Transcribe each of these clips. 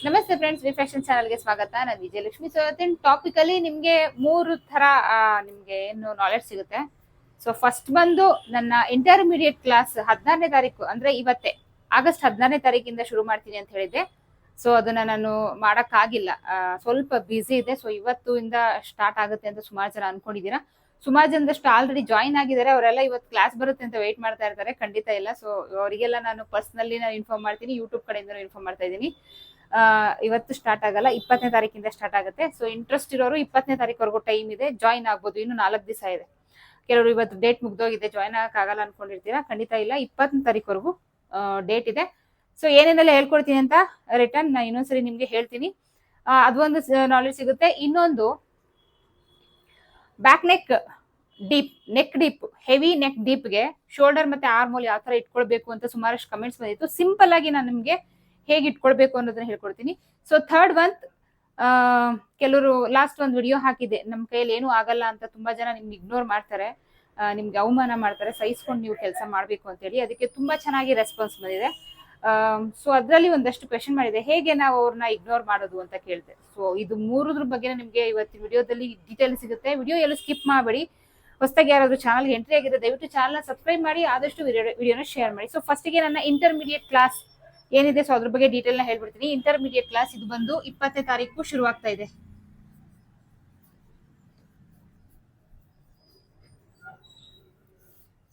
ನಮಸ್ತೆ friends, reflection ಚಾನಲ್ಗೆ ಸ್ವಾಗತ. ನಾನು ವಿಜಯಲಕ್ಷ್ಮಿ. ಸೊ ಇವತ್ತಿನ ಟಾಪಿಕಲ್ಲಿ ನಿಮಗೆ ಮೂರು ಥರ ನಿಮಗೆ ಏನು ನಾಲೆಡ್ಜ್ ಸಿಗುತ್ತೆ. ಸೊ ಫಸ್ಟ್ ಬಂದು ನನ್ನ ಇಂಟರ್ಮೀಡಿಯೇಟ್ ಕ್ಲಾಸ್ 16ನೇ ತಾರೀಕು, ಅಂದ್ರೆ ಇವತ್ತೇ ಆಗಸ್ಟ್ 16ನೇ ತಾರೀಕಿಂದ ಶುರು ಮಾಡ್ತೀನಿ ಅಂತ ಹೇಳಿದ್ದೆ. ಸೊ ಅದನ್ನ ನಾನು ಮಾಡೋಕ್ಕಾಗಿಲ್ಲ, ಸ್ವಲ್ಪ ಬ್ಯುಸಿ ಇದೆ. ಸೊ ಇವತ್ತು ಇಂದ ಸ್ಟಾರ್ಟ್ ಆಗುತ್ತೆ ಅಂತ ಸುಮಾರು ಜನ ಅನ್ಕೊಂಡಿದ್ದೀರಾ. ಸುಮಾರು ಜನದಷ್ಟು ಆಲ್ರೆಡಿ ಜಾಯಿನ್ ಆಗಿದ್ದಾರೆ. ಅವರೆಲ್ಲ ಇವತ್ತು ಕ್ಲಾಸ್ ಬರುತ್ತೆ ಅಂತ ವೆಯ್ಟ್ ಮಾಡ್ತಾ ಇರ್ತಾರೆ. ಖಂಡಿತ ಇಲ್ಲ. ಸೊ ಅವರಿಗೆಲ್ಲ ನಾನು ಪರ್ಸನಲಿ ಇನ್ಫಾರ್ಮ್ ಮಾಡ್ತೀನಿ, ಯೂಟ್ಯೂಬ್ ಕಡೆಯಿಂದ ಇನ್ಫಾರ್ಮ್ ಮಾಡ್ತಾ ಇದ್ದೀನಿ. ಇವತ್ತು ಸ್ಟಾರ್ಟ್ ಆಗಲ್ಲ, 20ನೇ ತಾರೀಕಿಂದ ಸ್ಟಾರ್ಟ್ ಆಗುತ್ತೆ. ಸೊ ಇಂಟ್ರೆಸ್ಟ್ ಇರೋರು 20ನೇ ತಾರೀಕವರೆಗೂ ಟೈಮ್ ಇದೆ, ಜಾಯಿನ್ ಆಗ್ಬೋದು. ಇನ್ನು 4 ದಿವಸ ಇದೆ. ಕೆಲವರು ಇವತ್ತು ಡೇಟ್ ಮುಗ್ದೋಗಿದೆ, ಜಾಯಿನ್ ಆಗಲ್ಲ ಅನ್ಕೊಂಡಿರ್ತೀರಾ. ಖಂಡಿತ ಇಲ್ಲ, 20ನೇ ತಾರೀಕವರೆಗೂ ಡೇಟ್ ಇದೆ. ಸೊ ಏನೇನೆಲ್ಲ ಹೇಳ್ಕೊಡ್ತೀನಿ ಅಂತ ರಿಟರ್ನ್ ನಾನು ಇನ್ನೊಂದ್ಸರಿ ನಿಮ್ಗೆ ಹೇಳ್ತೀನಿ. ಅದೊಂದು ನಾಲೆಜ್ ಸಿಗುತ್ತೆ. ಇನ್ನೊಂದು back neck deep heavy neck ಡೀಪ್ಗೆ ಶೋಲ್ಡರ್ ಮತ್ತೆ ಆರ್ಮೋಲ್ ಯಾವ ತರ ಇಟ್ಕೊಳ್ಬೇಕು ಅಂತ ಸುಮಾರಷ್ಟು ಕಮೆಂಟ್ಸ್ ಬಂದಿತ್ತು. ಸಿಂಪಲ್ ಆಗಿ ನಾನು ನಿಮ್ಗೆ ಹೇಗೆ ಇಟ್ಕೊಳ್ಬೇಕು ಅನ್ನೋದನ್ನ ಹೇಳ್ಕೊಡ್ತೀನಿ. ಸೊ ಥರ್ಡ್ ಒನ್, ಕೆಲವರು ಲಾಸ್ಟ್ ಒಂದು ವಿಡಿಯೋ ಹಾಕಿದೆ, ನಮ್ಮ ಕೈಯಲ್ಲಿ ಏನೂ ಆಗಲ್ಲ ಅಂತ ತುಂಬಾ ಜನ ನಿಮ್ಗೆ ಇಗ್ನೋರ್ ಮಾಡ್ತಾರೆ, ನಿಮ್ಗೆ ಅವಮಾನ ಮಾಡ್ತಾರೆ, ಸಹಿಸ್ಕೊಂಡು ನೀವು ಕೆಲಸ ಮಾಡಬೇಕು ಅಂತೇಳಿ. ಅದಕ್ಕೆ ತುಂಬಾ ಚೆನ್ನಾಗಿ ರೆಸ್ಪಾನ್ಸ್ ಬಂದಿದೆ. ಸೊ ಅದರಲ್ಲಿ ಒಂದಷ್ಟು ಕ್ವೆಶನ್ ಮಾಡಿದೆ, ಹೇಗೆ ನಾವು ಅವ್ರನ್ನ ಇಗ್ನೋರ್ ಮಾಡೋದು ಅಂತ ಕೇಳಿದೆ. ಸೊ ಇದು ಮೂರದ್ರ ಬಗ್ಗೆ ನಿಮ್ಗೆ ಇವತ್ತಿನ ವಿಡಿಯೋದಲ್ಲಿ ಡೀಟೇಲ್ ಸಿಗುತ್ತೆ. ವಿಡಿಯೋ ಎಲ್ಲ ಸ್ಕಿಪ್ ಮಾಡಬೇಡಿ. ಹೊಸದಾಗಿ ಯಾರಾದ್ರೂ ಚಾನಲ್ಗೆ ಎಂಟ್ರಿ ಆಗಿದೆ ದಯವಿಟ್ಟು ಚಾನಲ್ನ ಸಬ್ಸ್ಕ್ರೈಬ್ ಮಾಡಿ, ಆದಷ್ಟು ವಿಡಿಯೋನ ಶೇರ್ ಮಾಡಿ. ಸೊ ಫಸ್ಟಿಗೆ ನನ್ನ ಇಂಟರ್ಮೀಡಿಯೇಟ್ ಕ್ಲಾಸ್ ಏನಿದೆ, ಸೊ ಅದ್ರ ಬಗ್ಗೆ ಡೀಟೇಲ್ ನ ಹೇಳ್ಬಿಡ್ತೀನಿ. ಇಂಟರ್ಮೀಡಿಯೇಟ್ ಕ್ಲಾಸ್ ಇದು ಬಂದು 20ನೇ ತಾರೀಕು ಶುರು ಆಗ್ತಾ ಇದೆ.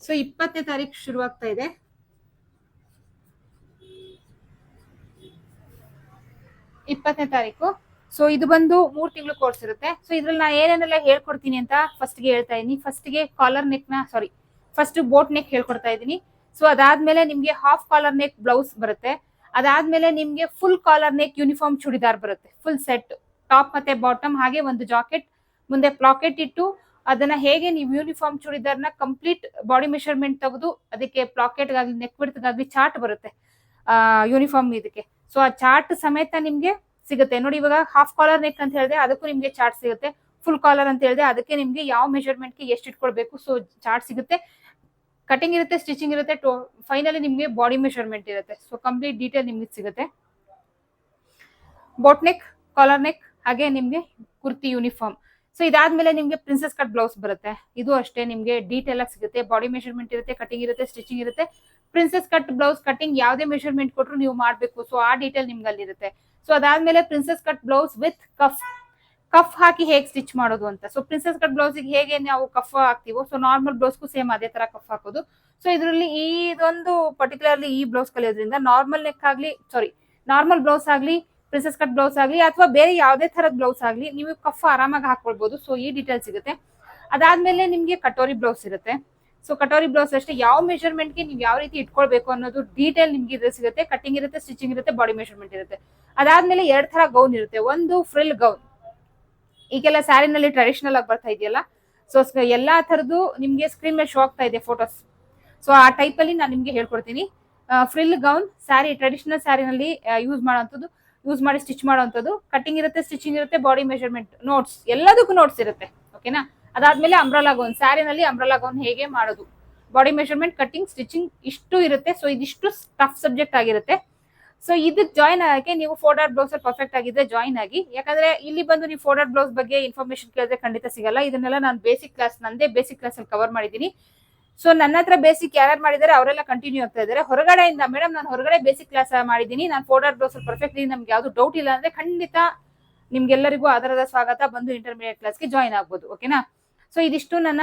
ಸೊ 20ನೇ ತಾರೀಕು ಶುರು ಆಗ್ತಾ ಇದೆ. ಸೊ ಇದು ಬಂದು 3 ತಿಂಗಳು ಕೋರ್ಸ್ ಇರುತ್ತೆ. ಸೊ ಇದ್ರಲ್ಲಿ ನಾನು ಏನೇನೆಲ್ಲ ಹೇಳ್ಕೊಡ್ತೀನಿ ಅಂತ ಫಸ್ಟ್ಗೆ ಹೇಳ್ತಾ ಇದೀನಿ. ಫಸ್ಟ್ಗೆ ಫಸ್ಟ್ ಬೋಟ್ ನೆಕ್ ಹೇಳ್ಕೊಡ್ತಾ ಇದ್ದೀನಿ. ಸೊ ಅದಾದ್ಮೇಲೆ ನಿಮ್ಗೆ ಹಾಫ್ ಕಾಲರ್ ನೆಕ್ ಬ್ಲೌಸ್ ಬರುತ್ತೆ. ಅದಾದ್ಮೇಲೆ ನಿಮ್ಗೆ full collar neck uniform churidar ಬರುತ್ತೆ, ಫುಲ್ ಸೆಟ್, ಟಾಪ್ ಮತ್ತೆ ಬಾಟಮ್, ಹಾಗೆ ಒಂದು ಜಾಕೆಟ್, ಮುಂದೆ ಪ್ಲಾಕೆಟ್ ಇಟ್ಟು ಅದನ್ನ ಹೇಗೆ ನೀವು ಯೂನಿಫಾರ್ಮ್ ಚೂಡಿದಾರ್ನ ಕಂಪ್ಲೀಟ್ ಬಾಡಿ ಮೆಷರ್ಮೆಂಟ್ ತೆಗೆದು ಅದಕ್ಕೆ ಪ್ಲಾಕೆಟ್ಗಾಗ್ಲಿ ನೆಕ್ ಬಿಡ್ತ್ಗಾಗ್ಲಿ ಚಾರ್ಟ್ ಬರುತ್ತೆ ಯೂನಿಫಾರ್ಮ್ ಇದಕ್ಕೆ. ಸೊ ಆ ಚಾರ್ಟ್ ಸಮೇತ ನಿಮ್ಗೆ ಸಿಗುತ್ತೆ ನೋಡಿ. ಇವಾಗ ಹಾಫ್ ಕಾಲರ್ ನೆಕ್ ಅಂತ ಹೇಳಿದೆ, ಅದಕ್ಕೂ ನಿಮ್ಗೆ ಚಾರ್ಟ್ ಸಿಗುತ್ತೆ. ಫುಲ್ ಕಾಲರ್ ಅಂತ ಹೇಳಿದೆ, ಅದಕ್ಕೆ ನಿಮ್ಗೆ ಯಾವ ಮೆಷರ್ಮೆಂಟ್ಗೆ ಎಷ್ಟು ಇಟ್ಕೊಳ್ಬೇಕು ಸೊ ಚಾರ್ಟ್ ಸಿಗುತ್ತೆ. ಕಟಿಂಗ್ ಇರುತ್ತೆ, ಸ್ಟಿಚಿಂಗ್ ಇರುತ್ತೆ, ಫೈನಲಿ ನಿಮ್ಗೆ ಬಾಡಿ ಮೆಷರ್ಮೆಂಟ್ ಇರುತ್ತೆ. ಸೊ ಕಂಪ್ಲೀಟ್ ಡೀಟೇಲ್ ನಿಮ್ಗೆ ಸಿಗುತ್ತೆ. ಬೋಟ್ ನೆಕ್, ಕಾಲರ್ ನೆಕ್, ಹಾಗೆ ನಿಮ್ಗೆ ಕುರ್ತಿ ಯೂನಿಫಾರ್ಮ್. ಸೊ ಇದಾದ್ಮೇಲೆ ನಿಮ್ಗೆ ಪ್ರಿನ್ಸೆಸ್ ಕಟ್ ಬ್ಲೌಸ್ ಬರುತ್ತೆ. ಇದು ಅಷ್ಟೇ ನಿಮ್ಗೆ ಡೀಟೇಲ್ ಆಗಿ ಸಿಗುತ್ತೆ. ಬಾಡಿ ಮೆಷರ್ಮೆಂಟ್ ಇರುತ್ತೆ, ಕಟಿಂಗ್ ಇರುತ್ತೆ, ಸ್ಟಿಚಿಂಗ್ ಇರುತ್ತೆ. ಪ್ರಿನ್ಸೆಸ್ ಕಟ್ ಬ್ಲೌಸ್ ಕಟಿಂಗ್ ಯಾವುದೇ ಮೆಷರ್ಮೆಂಟ್ ಕೊಟ್ಟರು ನೀವು ಮಾಡಬೇಕು. ಸೊ ಆ ಡೀಟೇಲ್ ನಿಮ್ಗೆ ಅಲ್ಲಿರುತ್ತೆ. ಸೊ ಅದಾದ್ಮೇಲೆ princess cut blouse with cuff ಹಾಕಿ ಹೇಗೆ ಸ್ಟಿಚ್ ಮಾಡೋದು ಅಂತ. ಸೊ ಪ್ರಿನ್ಸೆಸ್ ಕಟ್ ಬ್ಲೌಸಿಗೆ ಹೇಗೆ ನಾವು ಕಫ್ ಹಾಕ್ತಿವೋ ಸೊ ನಾರ್ಮಲ್ ಬ್ಲೌಸ್ಗೂ ಸೇಮ್ ಅದೇ ತರ ಕಫ್ ಹಾಕೋದು. ಸೊ ಇದರಲ್ಲಿ ಇದೊಂದು ಪರ್ಟಿಕ್ಯುಲರ್ಲಿ ಈ ಬ್ಲೌಸ್ ಕಲಿಯೋದ್ರಿಂದ ನಾರ್ಮಲ್ ಬ್ಲೌಸ್ ಆಗ್ಲಿ, ಪ್ರಿನ್ಸೆಸ್ ಕಟ್ ಬ್ಲೌಸ್ ಆಗ್ಲಿ, ಅಥವಾ ಬೇರೆ ಯಾವುದೇ ತರದ ಬ್ಲೌಸ್ ಆಗ್ಲಿ ನೀವು ಕಫ್ ಆರಾಮಾಗಿ ಹಾಕೊಳ್ಬಹುದು. ಸೊ ಈ ಡೀಟೇಲ್ ಸಿಗುತ್ತೆ. ಅದಾದ್ಮೇಲೆ ನಿಮ್ಗೆ ಕಟೋರಿ ಬ್ಲೌಸ್ ಇರುತ್ತೆ. ಸೊ ಕಟೋರಿ ಬ್ಲೌಸ್ ಅಷ್ಟೇ ಯಾವ ಮೆಷರ್ಮೆಂಟ್ಗೆ ನೀವು ಯಾವ ರೀತಿ ಇಟ್ಕೊಳ್ಬೇಕು ಅನ್ನೋದು ಡೀಟೇಲ್ ನಿಮ್ಗೆ ಇದ್ರೆ ಸಿಗುತ್ತೆ. ಕಟಿಂಗ್ ಇರುತ್ತೆ, ಸ್ಟಿಚಿಂಗ್ ಇರುತ್ತೆ, ಬಾಡಿ ಮೆಷರ್ಮೆಂಟ್ ಇರುತ್ತೆ. ಅದಾದ್ಮೇಲೆ 2 ತರ ಗೌನ್ ಇರುತ್ತೆ. ಒಂದು ಫ್ರಿಲ್ ಗೌನ್, ಈಗೆಲ್ಲ ಸ್ಯಾರಿನಲ್ಲಿ ಟ್ರೆಡಿಷನಲ್ ಆಗಿ ಬರ್ತಾ ಇದೆಯಲ್ಲ, ಸೊ ಎಲ್ಲಾ ತರದ್ದು ನಿಮ್ಗೆ ಸ್ಕ್ರೀನ್ ಮೇಲೆ ಶೋ ಆಗ್ತಾ ಇದೆ ಫೋಟೋಸ್. ಸೊ ಆ ಟೈಪ್ ಅಲ್ಲಿ ನಾನು ನಿಮ್ಗೆ ಹೇಳ್ಕೊಡ್ತೀನಿ. ಫ್ರಿಲ್ ಗೌನ್ ಸ್ಯಾರಿ, ಟ್ರೆಡಿಷನಲ್ ಸ್ಯಾರಿನಲ್ಲಿ ಯೂಸ್ ಮಾಡಿ ಸ್ಟಿಚ್ ಮಾಡುವಂಥದ್ದು. ಕಟಿಂಗ್ ಇರುತ್ತೆ, ಸ್ಟಿಚಿಂಗ್ ಇರುತ್ತೆ, ಬಾಡಿ ಮೆಷರ್ಮೆಂಟ್, ನೋಟ್ಸ್, ಎಲ್ಲದಕ್ಕೂ ನೋಟ್ಸ್ ಇರುತ್ತೆ. ಓಕೆನಾ. ಅದಾದ್ಮೇಲೆ ಅಂಬ್ರಲಾ ಗೌನ್, ಸ್ಯಾರಿನಲ್ಲಿ ಅಂಬ್ರಲಾ ಗೌನ್ ಹೇಗೆ ಮಾಡೋದು, ಬಾಡಿ ಮೆಷರ್ಮೆಂಟ್, ಕಟಿಂಗ್, ಸ್ಟಿಚಿಂಗ್ ಇಷ್ಟು ಇರುತ್ತೆ. ಸೊ ಇದಿಷ್ಟು ಟಫ್ ಸಬ್ಜೆಕ್ಟ್ ಆಗಿರುತ್ತೆ. ಸೊ ಇದಕ್ಕೆ ಜಾಯಿನ್ ಆಗಕ್ಕೆ ನೀವು ಫೋಲ್ಡರ್ ಬ್ಲೌಸ್ ಪರ್ಫೆಕ್ಟ್ ಆಗಿದ್ರೆ ಜಾಯಿನ್ ಆಗಿ. ಯಾಕಂದ್ರೆ ಇಲ್ಲಿ ಬಂದು ನೀವು ಫೋಲ್ಡರ್ ಬ್ಲೌಸ್ ಬಗ್ಗೆ ಇನ್ಫಾರ್ಮೇಶನ್ ಕೇಳಿದ್ರೆ ಖಂಡಿತ ಸಿಗಲ್ಲ. ಇದನ್ನೆಲ್ಲ ನಾನು ನಂದೇ ಬೇಸಿಕ್ ಕ್ಲಾಸ್ ಅಲ್ಲಿ ಕವರ್ ಮಾಡಿದ್ದೀನಿ. ಸೊ ನನ್ನ ಹತ್ರ ಬೇಸಿಕ್ ಯಾರು ಮಾಡಿದ್ದಾರೆ ಅವರೆಲ್ಲ ಕಂಟಿನ್ಯೂ ಆಗ್ತಾ ಇದ್ದಾರೆ. ಹೊರಗಡೆಯಿಂದ ಮೇಡಮ್ ನಾನು ಹೊರಗಡೆ ಬೇಸಿಕ್ ಕ್ಲಾಸ್ ಮಾಡಿದ್ದೀನಿ, ನಾನು ಫೋಲ್ಡರ್ ಬ್ಲೌಸ್ ಪರ್ಫೆಕ್ಟ್, ನಮ್ಗೆ ಯಾವ್ದು ಡೌಟ್ ಇಲ್ಲ ಅಂದ್ರೆ ಖಂಡಿತ ನಿಮ್ಗೆಲ್ಲರಿಗೂ ಆಧಾರದ ಸ್ವಾಗತ, ಬಂದು ಇಂಟರ್ಮೀಡಿಯೇಟ್ ಕ್ಲಾಸ್ಗೆ ಜಾಯಿನ್ ಆಗ್ಬೋದು. ಓಕೆನಾ. ಸೊ ಇದಿಷ್ಟು ನನ್ನ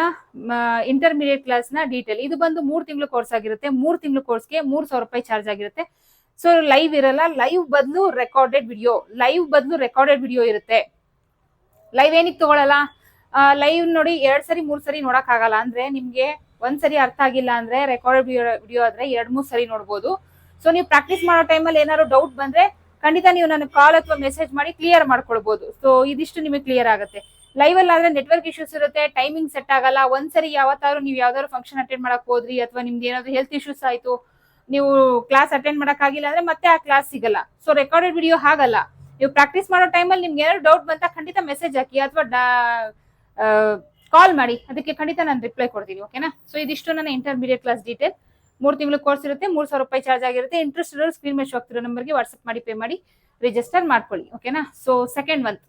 ಇಂಟರ್ಮೀಡಿಯೇಟ್ ಕ್ಲಾಸ್ ನ ಡೀಟೇಲ್. ಇದು ಬಂದು 3 ತಿಂಗಳು ಕೋರ್ಸ್ ಆಗಿರುತ್ತೆ. 3 ತಿಂಗಳು ಕೋರ್ಸ್ಗೆ 3,000 ರೂಪಾಯಿ ಚಾರ್ಜ್ ಆಗಿರುತ್ತೆ. ಸೊ ಲೈವ್ ಇರಲ್ಲ, ಲೈವ್ ಬದಲು ರೆಕಾರ್ಡೆಡ್ ವಿಡಿಯೋ ಇರುತ್ತೆ. ಲೈವ್ ಏನಕ್ಕೆ ತಗೊಳಲ್ಲ, ಲೈವ್ ನೋಡಿ 2 ಸರಿ 3 ಸರಿ ನೋಡಕ್ ಆಗಲ್ಲ. ಅಂದ್ರೆ ನಿಮ್ಗೆ ಒಂದ್ಸರಿ ಅರ್ಥ ಆಗಿಲ್ಲ ಅಂದ್ರೆ ರೆಕಾರ್ಡೆಡ್ ವಿಡಿಯೋ ಆದ್ರೆ 2-3 ಸರಿ ನೋಡ್ಬೋದು. ಸೊ ನೀವು ಪ್ರಾಕ್ಟೀಸ್ ಮಾಡೋ ಟೈಮಲ್ಲಿ ಏನಾದ್ರು ಡೌಟ್ ಬಂದ್ರೆ ಖಂಡಿತ ನೀವು ನನಗೆ ಕಾಲ್ ಅಥವಾ ಮೆಸೇಜ್ ಮಾಡಿ ಕ್ಲಿಯರ್ ಮಾಡ್ಕೊಳ್ಬಹುದು. ಸೊ ಇದಿಷ್ಟು ನಿಮಗೆ ಕ್ಲಿಯರ್ ಆಗುತ್ತೆ. ಲೈವ್ ಅಲ್ಲಿ ಆದ್ರೆ ನೆಟ್ವರ್ಕ್ ಇಶ್ಯೂಸ್ ಇರುತ್ತೆ, ಟೈಮಿಂಗ್ ಸೆಟ್ ಆಗಲ್ಲ. ಒಂದ್ಸರಿ ನೀವು ಯಾವ್ದಾದ್ರು ಫಂಕ್ಷನ್ ಅಟೆಂಡ್ ಮಾಡಕ್ ಹೋದ್ರಿ, ಅಥವಾ ನಿಮ್ದು ಏನಾದ್ರು ಹೆಲ್ತ್ ಇಶ್ಯೂಸ್ ಆಯ್ತು, ನೀವು ಕ್ಲಾಸ್ ಅಟೆಂಡ್ ಮಾಡಕ್ ಆಗಿಲ್ಲ ಅಂದ್ರೆ ಮತ್ತೆ ಆ ಕ್ಲಾಸ್ ಸಿಗಲ್ಲ. ಸೊ ರೆಕಾರ್ಡೆಡ್ ವಿಡಿಯೋ ಹಾಗಲ್ಲ, ನೀವು ಪ್ರಾಕ್ಟೀಸ್ ಮಾಡೋ ಟೈಮಲ್ಲಿ ನಿಮ್ಗೆ ಏನಾದ್ರು ಡೌಟ್ ಬಂತ ಖಂಡಿತ ಮೆಸೇಜ್ ಹಾಕಿ ಅಥವಾ ಕಾಲ್ ಮಾಡಿ, ಅದಕ್ಕೆ ಖಂಡಿತ ನಾನು ರಿಪ್ಲೈ ಕೊಡ್ತೀನಿ. ಓಕೆನಾ. ಸೊ ಇದಿಷ್ಟು ನನ್ನ ಇಂಟರ್ಮೀಡಿಯೇಟ್ ಕ್ಲಾಸ್ ಡೀಟೇಲ್. 3 ತಿಂಗಳು ಕೋರ್ಸ್ ಇರುತ್ತೆ, 3,000 ರೂಪಾಯಿ ಚಾರ್ಜ್ ಆಗಿರುತ್ತೆ. ಇಂಟ್ರೆಸ್ಟ್ ಇರೋರು ಸ್ಕ್ರೀನ್ ಮೇಲೆ ಶೋ ಆಗ್ತಿರೋ ನಂಬರ್ಗೆ ವಾಟ್ಸ್ಆಪ್ ಮಾಡಿ ಪೇ ಮಾಡಿ. ರಿಜಿಸ್ಟರ್ ಮಾಡ್ಕೊಳ್ಳಿ. ಓಕೆನಾ? ಸೊ ಸೆಕೆಂಡ್ ಮಂತ್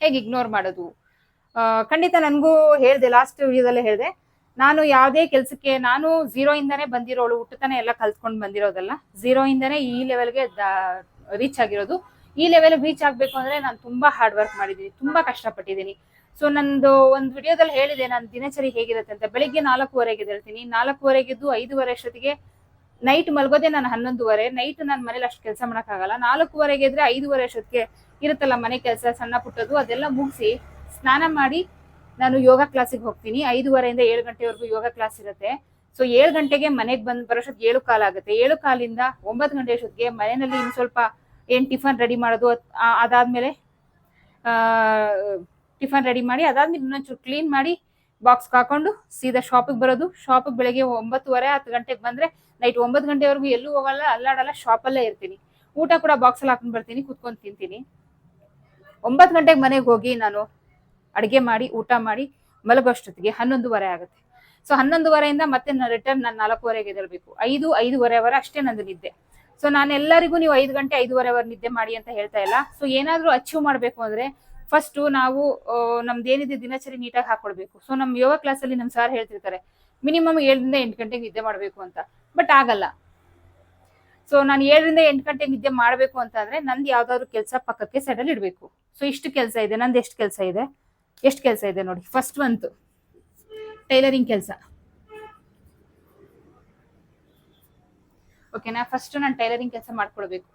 ಹೇಗೆ ಇಗ್ನೋರ್ ಮಾಡೋದು? ಖಂಡಿತ ನನಗೂ ಹೇಳಿದೆ, ಲಾಸ್ಟ್ ವಿಡಿಯೋದಲ್ಲೇ ಹೇಳಿದೆ, ನಾನು ಯಾವುದೇ ಕೆಲಸಕ್ಕೆ ನಾನು 0 ಇಂದಾನೇ ಬಂದಿರೋಳು, ಹುಟ್ಟುತ್ತಾನೆ ಎಲ್ಲ ಕಲ್ತ್ಕೊಂಡು ಬಂದಿರೋದಲ್ಲ, 0 ಇಂದಾನೇ ಈ ಲೆವೆಲ್ಗೆ ರೀಚ್ ಆಗಿರೋದು. ಈ ಲೆವೆಲ್ ರೀಚ್ ಆಗಬೇಕು ಅಂದ್ರೆ ನಾನು ತುಂಬಾ ಹಾರ್ಡ್ ವರ್ಕ್ ಮಾಡಿದ್ದೀನಿ, ತುಂಬಾ ಕಷ್ಟಪಟ್ಟಿದ್ದೀನಿ. ಸೊ ನಂದು ಒಂದು ವಿಡಿಯೋದಲ್ಲಿ ಹೇಳಿದೆ ನನ್ನ ದಿನಚರಿ ಹೇಗಿರುತ್ತೆ ಅಂತ. ಬೆಳಿಗ್ಗೆ 4:15ಗೆ ಎದ್ದೇಳ್ತೀನಿ, 4:15 ಎದ್ದು 5:15 ಅಷ್ಟೊತ್ತಿಗೆ ನೈಟ್ ಮಲ್ಗೋದೆ ನಾನು 11:30. ನೈಟ್ ನಾನು ಮನೇಲಿ ಅಷ್ಟು ಕೆಲಸ ಮಾಡೋಕ್ಕಾಗಲ್ಲ. 4:15ಗೆ ಎದ್ರೆ 5:15 ಅಷ್ಟೊತ್ತಿಗೆ ಇರುತ್ತಲ್ಲ ಮನೆ ಕೆಲಸ ಸಣ್ಣ ಪುಟ್ಟದು, ಅದೆಲ್ಲ ಮುಗಿಸಿ ಸ್ನಾನ ಮಾಡಿ ನಾನು ಯೋಗ ಕ್ಲಾಸಿಗೆ ಹೋಗ್ತೀನಿ. 5:30 ಇಂದ 7 ಗಂಟೆವರೆಗೂ ಯೋಗ ಕ್ಲಾಸ್ ಇರುತ್ತೆ. ಸೊ 7 ಗಂಟೆಗೆ ಮನೆಗೆ ಬರೋಷ್ಟೊತ್ತಿಗೆ 7:15 ಆಗುತ್ತೆ. 7:15 9 ಗಂಟೆ ಅಷ್ಟೊತ್ತಿಗೆ ಮನೆಯಲ್ಲಿ ಇನ್ನು ಸ್ವಲ್ಪ ಏನ್ ಟಿಫನ್ ರೆಡಿ ಮಾಡೋದು, ಅದಾದ್ಮೇಲೆ ಟಿಫನ್ ರೆಡಿ ಮಾಡಿ ಅದಾದ್ಮೇಲೆ ಇನ್ನೊಂಚೂರು ಕ್ಲೀನ್ ಮಾಡಿ ಬಾಕ್ಸ್ ಹಾಕೊಂಡು ಸೀದಾ ಶಾಪಿಗೆ ಬರೋದು. ಶಾಪಿಗೆ ಬೆಳಗ್ಗೆ 9:30 10 ಗಂಟೆಗೆ ಬಂದ್ರೆ ನೈಟ್ 9 ಗಂಟೆವರೆಗೂ ಎಲ್ಲೂ ಹೋಗಲ್ಲ, ಅಲ್ಲಾಡಲ್ಲ, ಶಾಪಲ್ಲೇ ಇರ್ತೀನಿ. ಊಟ ಕೂಡ ಬಾಕ್ಸಲ್ಲಿ ಹಾಕೊಂಡು ಬರ್ತೀನಿ, ಕುತ್ಕೊಂಡು ತಿಂತೀನಿ. 9 ಗಂಟೆಗೆ ಮನೆಗೆ ಹೋಗಿ ನಾನು ಅಡುಗೆ ಮಾಡಿ ಊಟ ಮಾಡಿ ಮಲಗೋಷ್ಟೊತ್ತಿಗೆ 11:30 ಆಗುತ್ತೆ. ಸೊ 11:30 ಮತ್ತೆ ರಿಟರ್ನ್ ನಾನು 4:15ಗೆ ಎದ್ದೇಳಬೇಕು. 5:30 ಅಷ್ಟೇ ನಂದು ನಿದ್ದೆ. ಸೊ ನಾನು ಎಲ್ಲರಿಗೂ ನೀವು 5 ಗಂಟೆ 5:30 ನಿದ್ದೆ ಮಾಡಿ ಅಂತ ಹೇಳ್ತಾ ಇಲ್ಲ. ಸೊ ಏನಾದ್ರೂ ಅಚೀವ್ ಮಾಡ್ಬೇಕು ಅಂದ್ರೆ ಫಸ್ಟ್ ನಾವು ನಮ್ದೇನಿದೆ ದಿನಚರಿ ನೀಟಾಗಿ ಹಾಕೊಳ್ಬೇಕು. ಸೊ ನಮ್ ಯೋಗ ಕ್ಲಾಸಲ್ಲಿ ನಮ್ ಸಾರ್ ಹೇಳ್ತಿರ್ತಾರೆ ಮಿನಿಮಮ್ 7 ರಿಂದ 8 ಗಂಟೆಗೆ ನಿದ್ದೆ ಮಾಡ್ಬೇಕು ಅಂತ. ಬಟ್ ಆಗಲ್ಲ. ಸೊ ನಾನು 7 ರಿಂದ 8 ಗಂಟೆಗೆ ನಿದ್ದೆ ಮಾಡ್ಬೇಕು ಅಂತ ಅಂದ್ರೆ ನಂದು ಯಾವ್ದಾದ್ರು ಕೆಲಸ ಪಕ್ಕಕ್ಕೆ ಸೈಡಲ್ಲಿ ಇಡ್ಬೇಕು. ಸೊ ಇಷ್ಟು ಕೆಲಸ ಇದೆ ನಂದು. ಎಷ್ಟು ಕೆಲಸ ಇದೆ ನೋಡಿ. ಫಸ್ಟ್ ಬಂತು ಟೈಲರಿಂಗ್ ಕೆಲಸ. ಓಕೆನಾ? ಫಸ್ಟ್ ನಾನು ಟೈಲರಿಂಗ್ ಕೆಲಸ ಮಾಡ್ಕೊಳ್ಬೇಕು.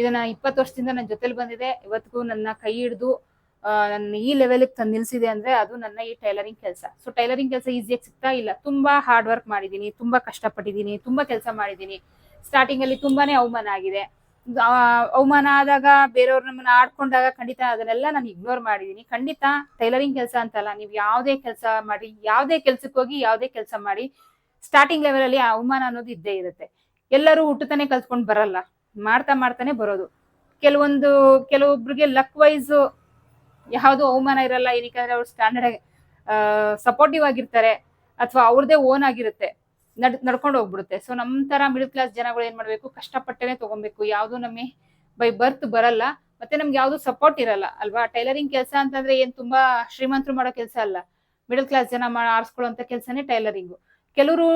ಇದನ್ನ 20 ವರ್ಷದಿಂದ ನನ್ನ ಜೊತೆಲಿ ಬಂದಿದೆ. ಇವತ್ತಿಗೂ ನನ್ನ ಕೈ ಹಿಡಿದು ನನ್ನ ಈ ಲೆವೆಲ್ಗೆ ತಂದು ನಿಲ್ಸಿದೆ ಅಂದ್ರೆ ಅದು ನನ್ನ ಈ ಟೈಲರಿಂಗ್ ಕೆಲಸ. ಸೊ ಟೈಲರಿಂಗ್ ಕೆಲಸ ಈಸಿಯಾಗಿ ಸಿಗ್ತಾ ಇಲ್ಲ. ತುಂಬಾ ಹಾರ್ಡ್ ವರ್ಕ್ ಮಾಡಿದೀನಿ, ತುಂಬಾ ಕಷ್ಟಪಟ್ಟಿದ್ದೀನಿ, ತುಂಬಾ ಕೆಲಸ ಮಾಡಿದೀನಿ. ಸ್ಟಾರ್ಟಿಂಗ್ ಅಲ್ಲಿ ತುಂಬಾನೇ ಅವಮಾನ ಆಗಿದೆ. ಅವಮಾನ ಆದಾಗ ಬೇರೆಯವ್ರು ನಮ್ಮನ್ನ ಆಡ್ಕೊಂಡಾಗ ಖಂಡಿತ ಅದನ್ನೆಲ್ಲ ನಾನು ಇಗ್ನೋರ್ ಮಾಡಿದೀನಿ. ಖಂಡಿತ ಟೈಲರಿಂಗ್ ಕೆಲಸ ಅಂತಲ್ಲ, ನೀವು ಯಾವುದೇ ಕೆಲಸ ಮಾಡಿ, ಯಾವುದೇ ಕೆಲ್ಸಕ್ಕೆ ಹೋಗಿ, ಯಾವುದೇ ಕೆಲಸ ಮಾಡಿ, ಸ್ಟಾರ್ಟಿಂಗ್ ಲೆವೆಲ್ ಅಲ್ಲಿ ಅವಮಾನ ಅನ್ನೋದು ಇದ್ದೇ ಇರುತ್ತೆ. ಎಲ್ಲರೂ ಹುಟ್ಟುತ್ತಾನೆ ಕಲ್ತ್ಕೊಂಡು ಬರಲ್ಲ, ಮಾಡ್ತಾನೆ ಬರೋದು. ಕೆಲವೊಬ್ರಿಗೆ ಲಕ್ ವೈಸ್ ಯಾವ್ದು ಅವಮಾನ ಇರಲ್ಲ. ಏನಕ್ಕೆ ಅವ್ರು ಸ್ಟ್ಯಾಂಡರ್ಡ್ ಸಪೋರ್ಟಿವ್ ಆಗಿರ್ತಾರೆ, ಅಥವಾ ಅವ್ರದೇ ಓನ್ ಆಗಿರುತ್ತೆ, ನಡ್ಕೊಂಡು ಹೋಗ್ಬಿಡುತ್ತೆ. ಸೊ ನಮ್ ತರ ಮಿಡಲ್ ಕ್ಲಾಸ್ ಜನಗಳು ಏನ್ ಮಾಡ್ಬೇಕು, ಕಷ್ಟಪಟ್ಟನೆ ತಗೊಬೇಕು. ಯಾವ್ದು ನಮಗೆ ಬೈ ಬರ್ತ್ ಬರಲ್ಲ, ಮತ್ತೆ ನಮ್ಗೆ ಯಾವ್ದು ಸಪೋರ್ಟ್ ಇರಲ್ಲ ಅಲ್ವಾ? ಟೈಲರಿಂಗ್ ಕೆಲಸ ಅಂತಂದ್ರೆ ಏನ್ ತುಂಬಾ ಶ್ರೀಮಂತರು ಮಾಡೋ ಕೆಲಸ ಅಲ್ಲ, ಮಿಡಲ್ ಕ್ಲಾಸ್ ಜನ ಆರಿಸ್ಕೊಳ್ಳುವಂತ ಕೆಲಸನೇ ಟೈಲರಿಂಗು. ಕೆಲವರು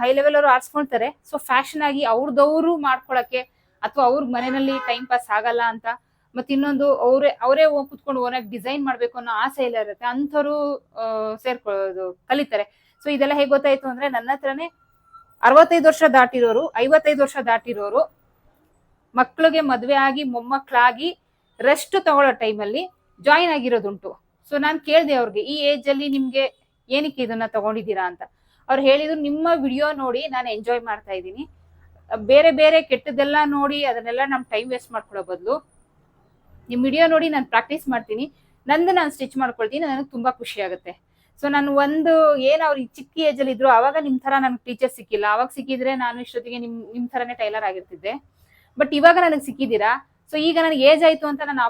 ಹೈ ಲೆವೆಲ್ ಅವರು ಆರಿಸ್ಕೊಳ್ತಾರೆ. ಸೊ ಫ್ಯಾಷನ್ ಆಗಿ ಅವ್ರದವ್ರು ಮಾಡ್ಕೊಳಕ್ಕೆ, ಅಥವಾ ಅವ್ರ ಮನೆಯಲ್ಲಿ ಟೈಮ್ ಪಾಸ್ ಆಗಲ್ಲ ಅಂತ, ಮತ್ತೆ ಇನ್ನೊಂದು ಅವರೇ ಕುತ್ಕೊಂಡು ಓನಾಗಿ ಡಿಸೈನ್ ಮಾಡ್ಬೇಕು ಅನ್ನೋ ಆಸೆ ಎಲ್ಲ ಇರುತ್ತೆ, ಅಂಥವ್ರು ಸೇರ್ಕೊಳ್ಳೋದು ಕಲಿತಾರೆ. ಸೊ ಇದೆಲ್ಲ ಹೇಗೆ ಗೊತ್ತಾಯ್ತು ಅಂದ್ರೆ, ನನ್ನ ಹತ್ರನೇ 65 ವರ್ಷ ದಾಟಿರೋರು, 55 ವರ್ಷ ದಾಟಿರೋರು ಮಕ್ಳಿಗೆ ಮದ್ವೆ ಆಗಿ ಮೊಮ್ಮಕ್ಳಾಗಿ ರೆಸ್ಟ್ ತಗೊಳ್ಳೋ ಟೈಮಲ್ಲಿ ಜಾಯಿನ್ ಆಗಿರೋದುಂಟು. ಸೊ ನಾನು ಕೇಳಿದೆ ಅವ್ರಿಗೆ, ಈ ಏಜ್ ಅಲ್ಲಿ ನಿಮ್ಗೆ ಏನಕ್ಕೆ ಇದನ್ನ ತಗೊಂಡಿದ್ದೀರಾ ಅಂತ. ಅವ್ರು ಹೇಳಿದ್ರು, ನಿಮ್ಮ ವಿಡಿಯೋ ನೋಡಿ ನಾನು ಎಂಜಾಯ್ ಮಾಡ್ತಾ ಇದ್ದೀನಿ. ಬೇರೆ ಬೇರೆ ಕೆಟ್ಟದೆಲ್ಲ ನೋಡಿ ಅದನ್ನೆಲ್ಲ ನಮ್ ಟೈಮ್ ವೇಸ್ಟ್ ಮಾಡ್ಕೊಳ್ಳೋ ಬದಲು ನಿಮ್ ವಿಡಿಯೋ ನೋಡಿ ನಾನು ಪ್ರಾಕ್ಟೀಸ್ ಮಾಡ್ತೀನಿ, ನಂದು ನಾನು ಸ್ಟಿಚ್ ಮಾಡ್ಕೊಳ್ತೀನಿ, ನನಗೆ ತುಂಬಾ ಖುಷಿ ಆಗುತ್ತೆ. ಸೊ ನಾನು ಏನ್ ಅವ್ರು ಚಿಕ್ಕ ಏಜ್ ಅಲ್ಲಿ ಇದ್ರು, ಅವಾಗ ನಿಮ್ ತರ ನನ್ಗೆ ಟೀಚರ್ ಸಿಕ್ಕಿಲ್ಲ. ಅವಾಗ ಸಿಕ್ಕಿದ್ರೆ ನಾನು ಇಷ್ಟೊತ್ತಿಗೆ ನಿಮ್ ತರನೇ ಟೈಲರ್ ಆಗಿರ್ತಿದ್ದೆ. ಬಟ್ ಇವಾಗ ನನಗೆ ಸಿಕ್ಕಿದ್ದೀರಾ. ಸೊ ಈಗ ನನಗೆ ಏಜ್ ಆಯ್ತು ಅಂತ ನಾನು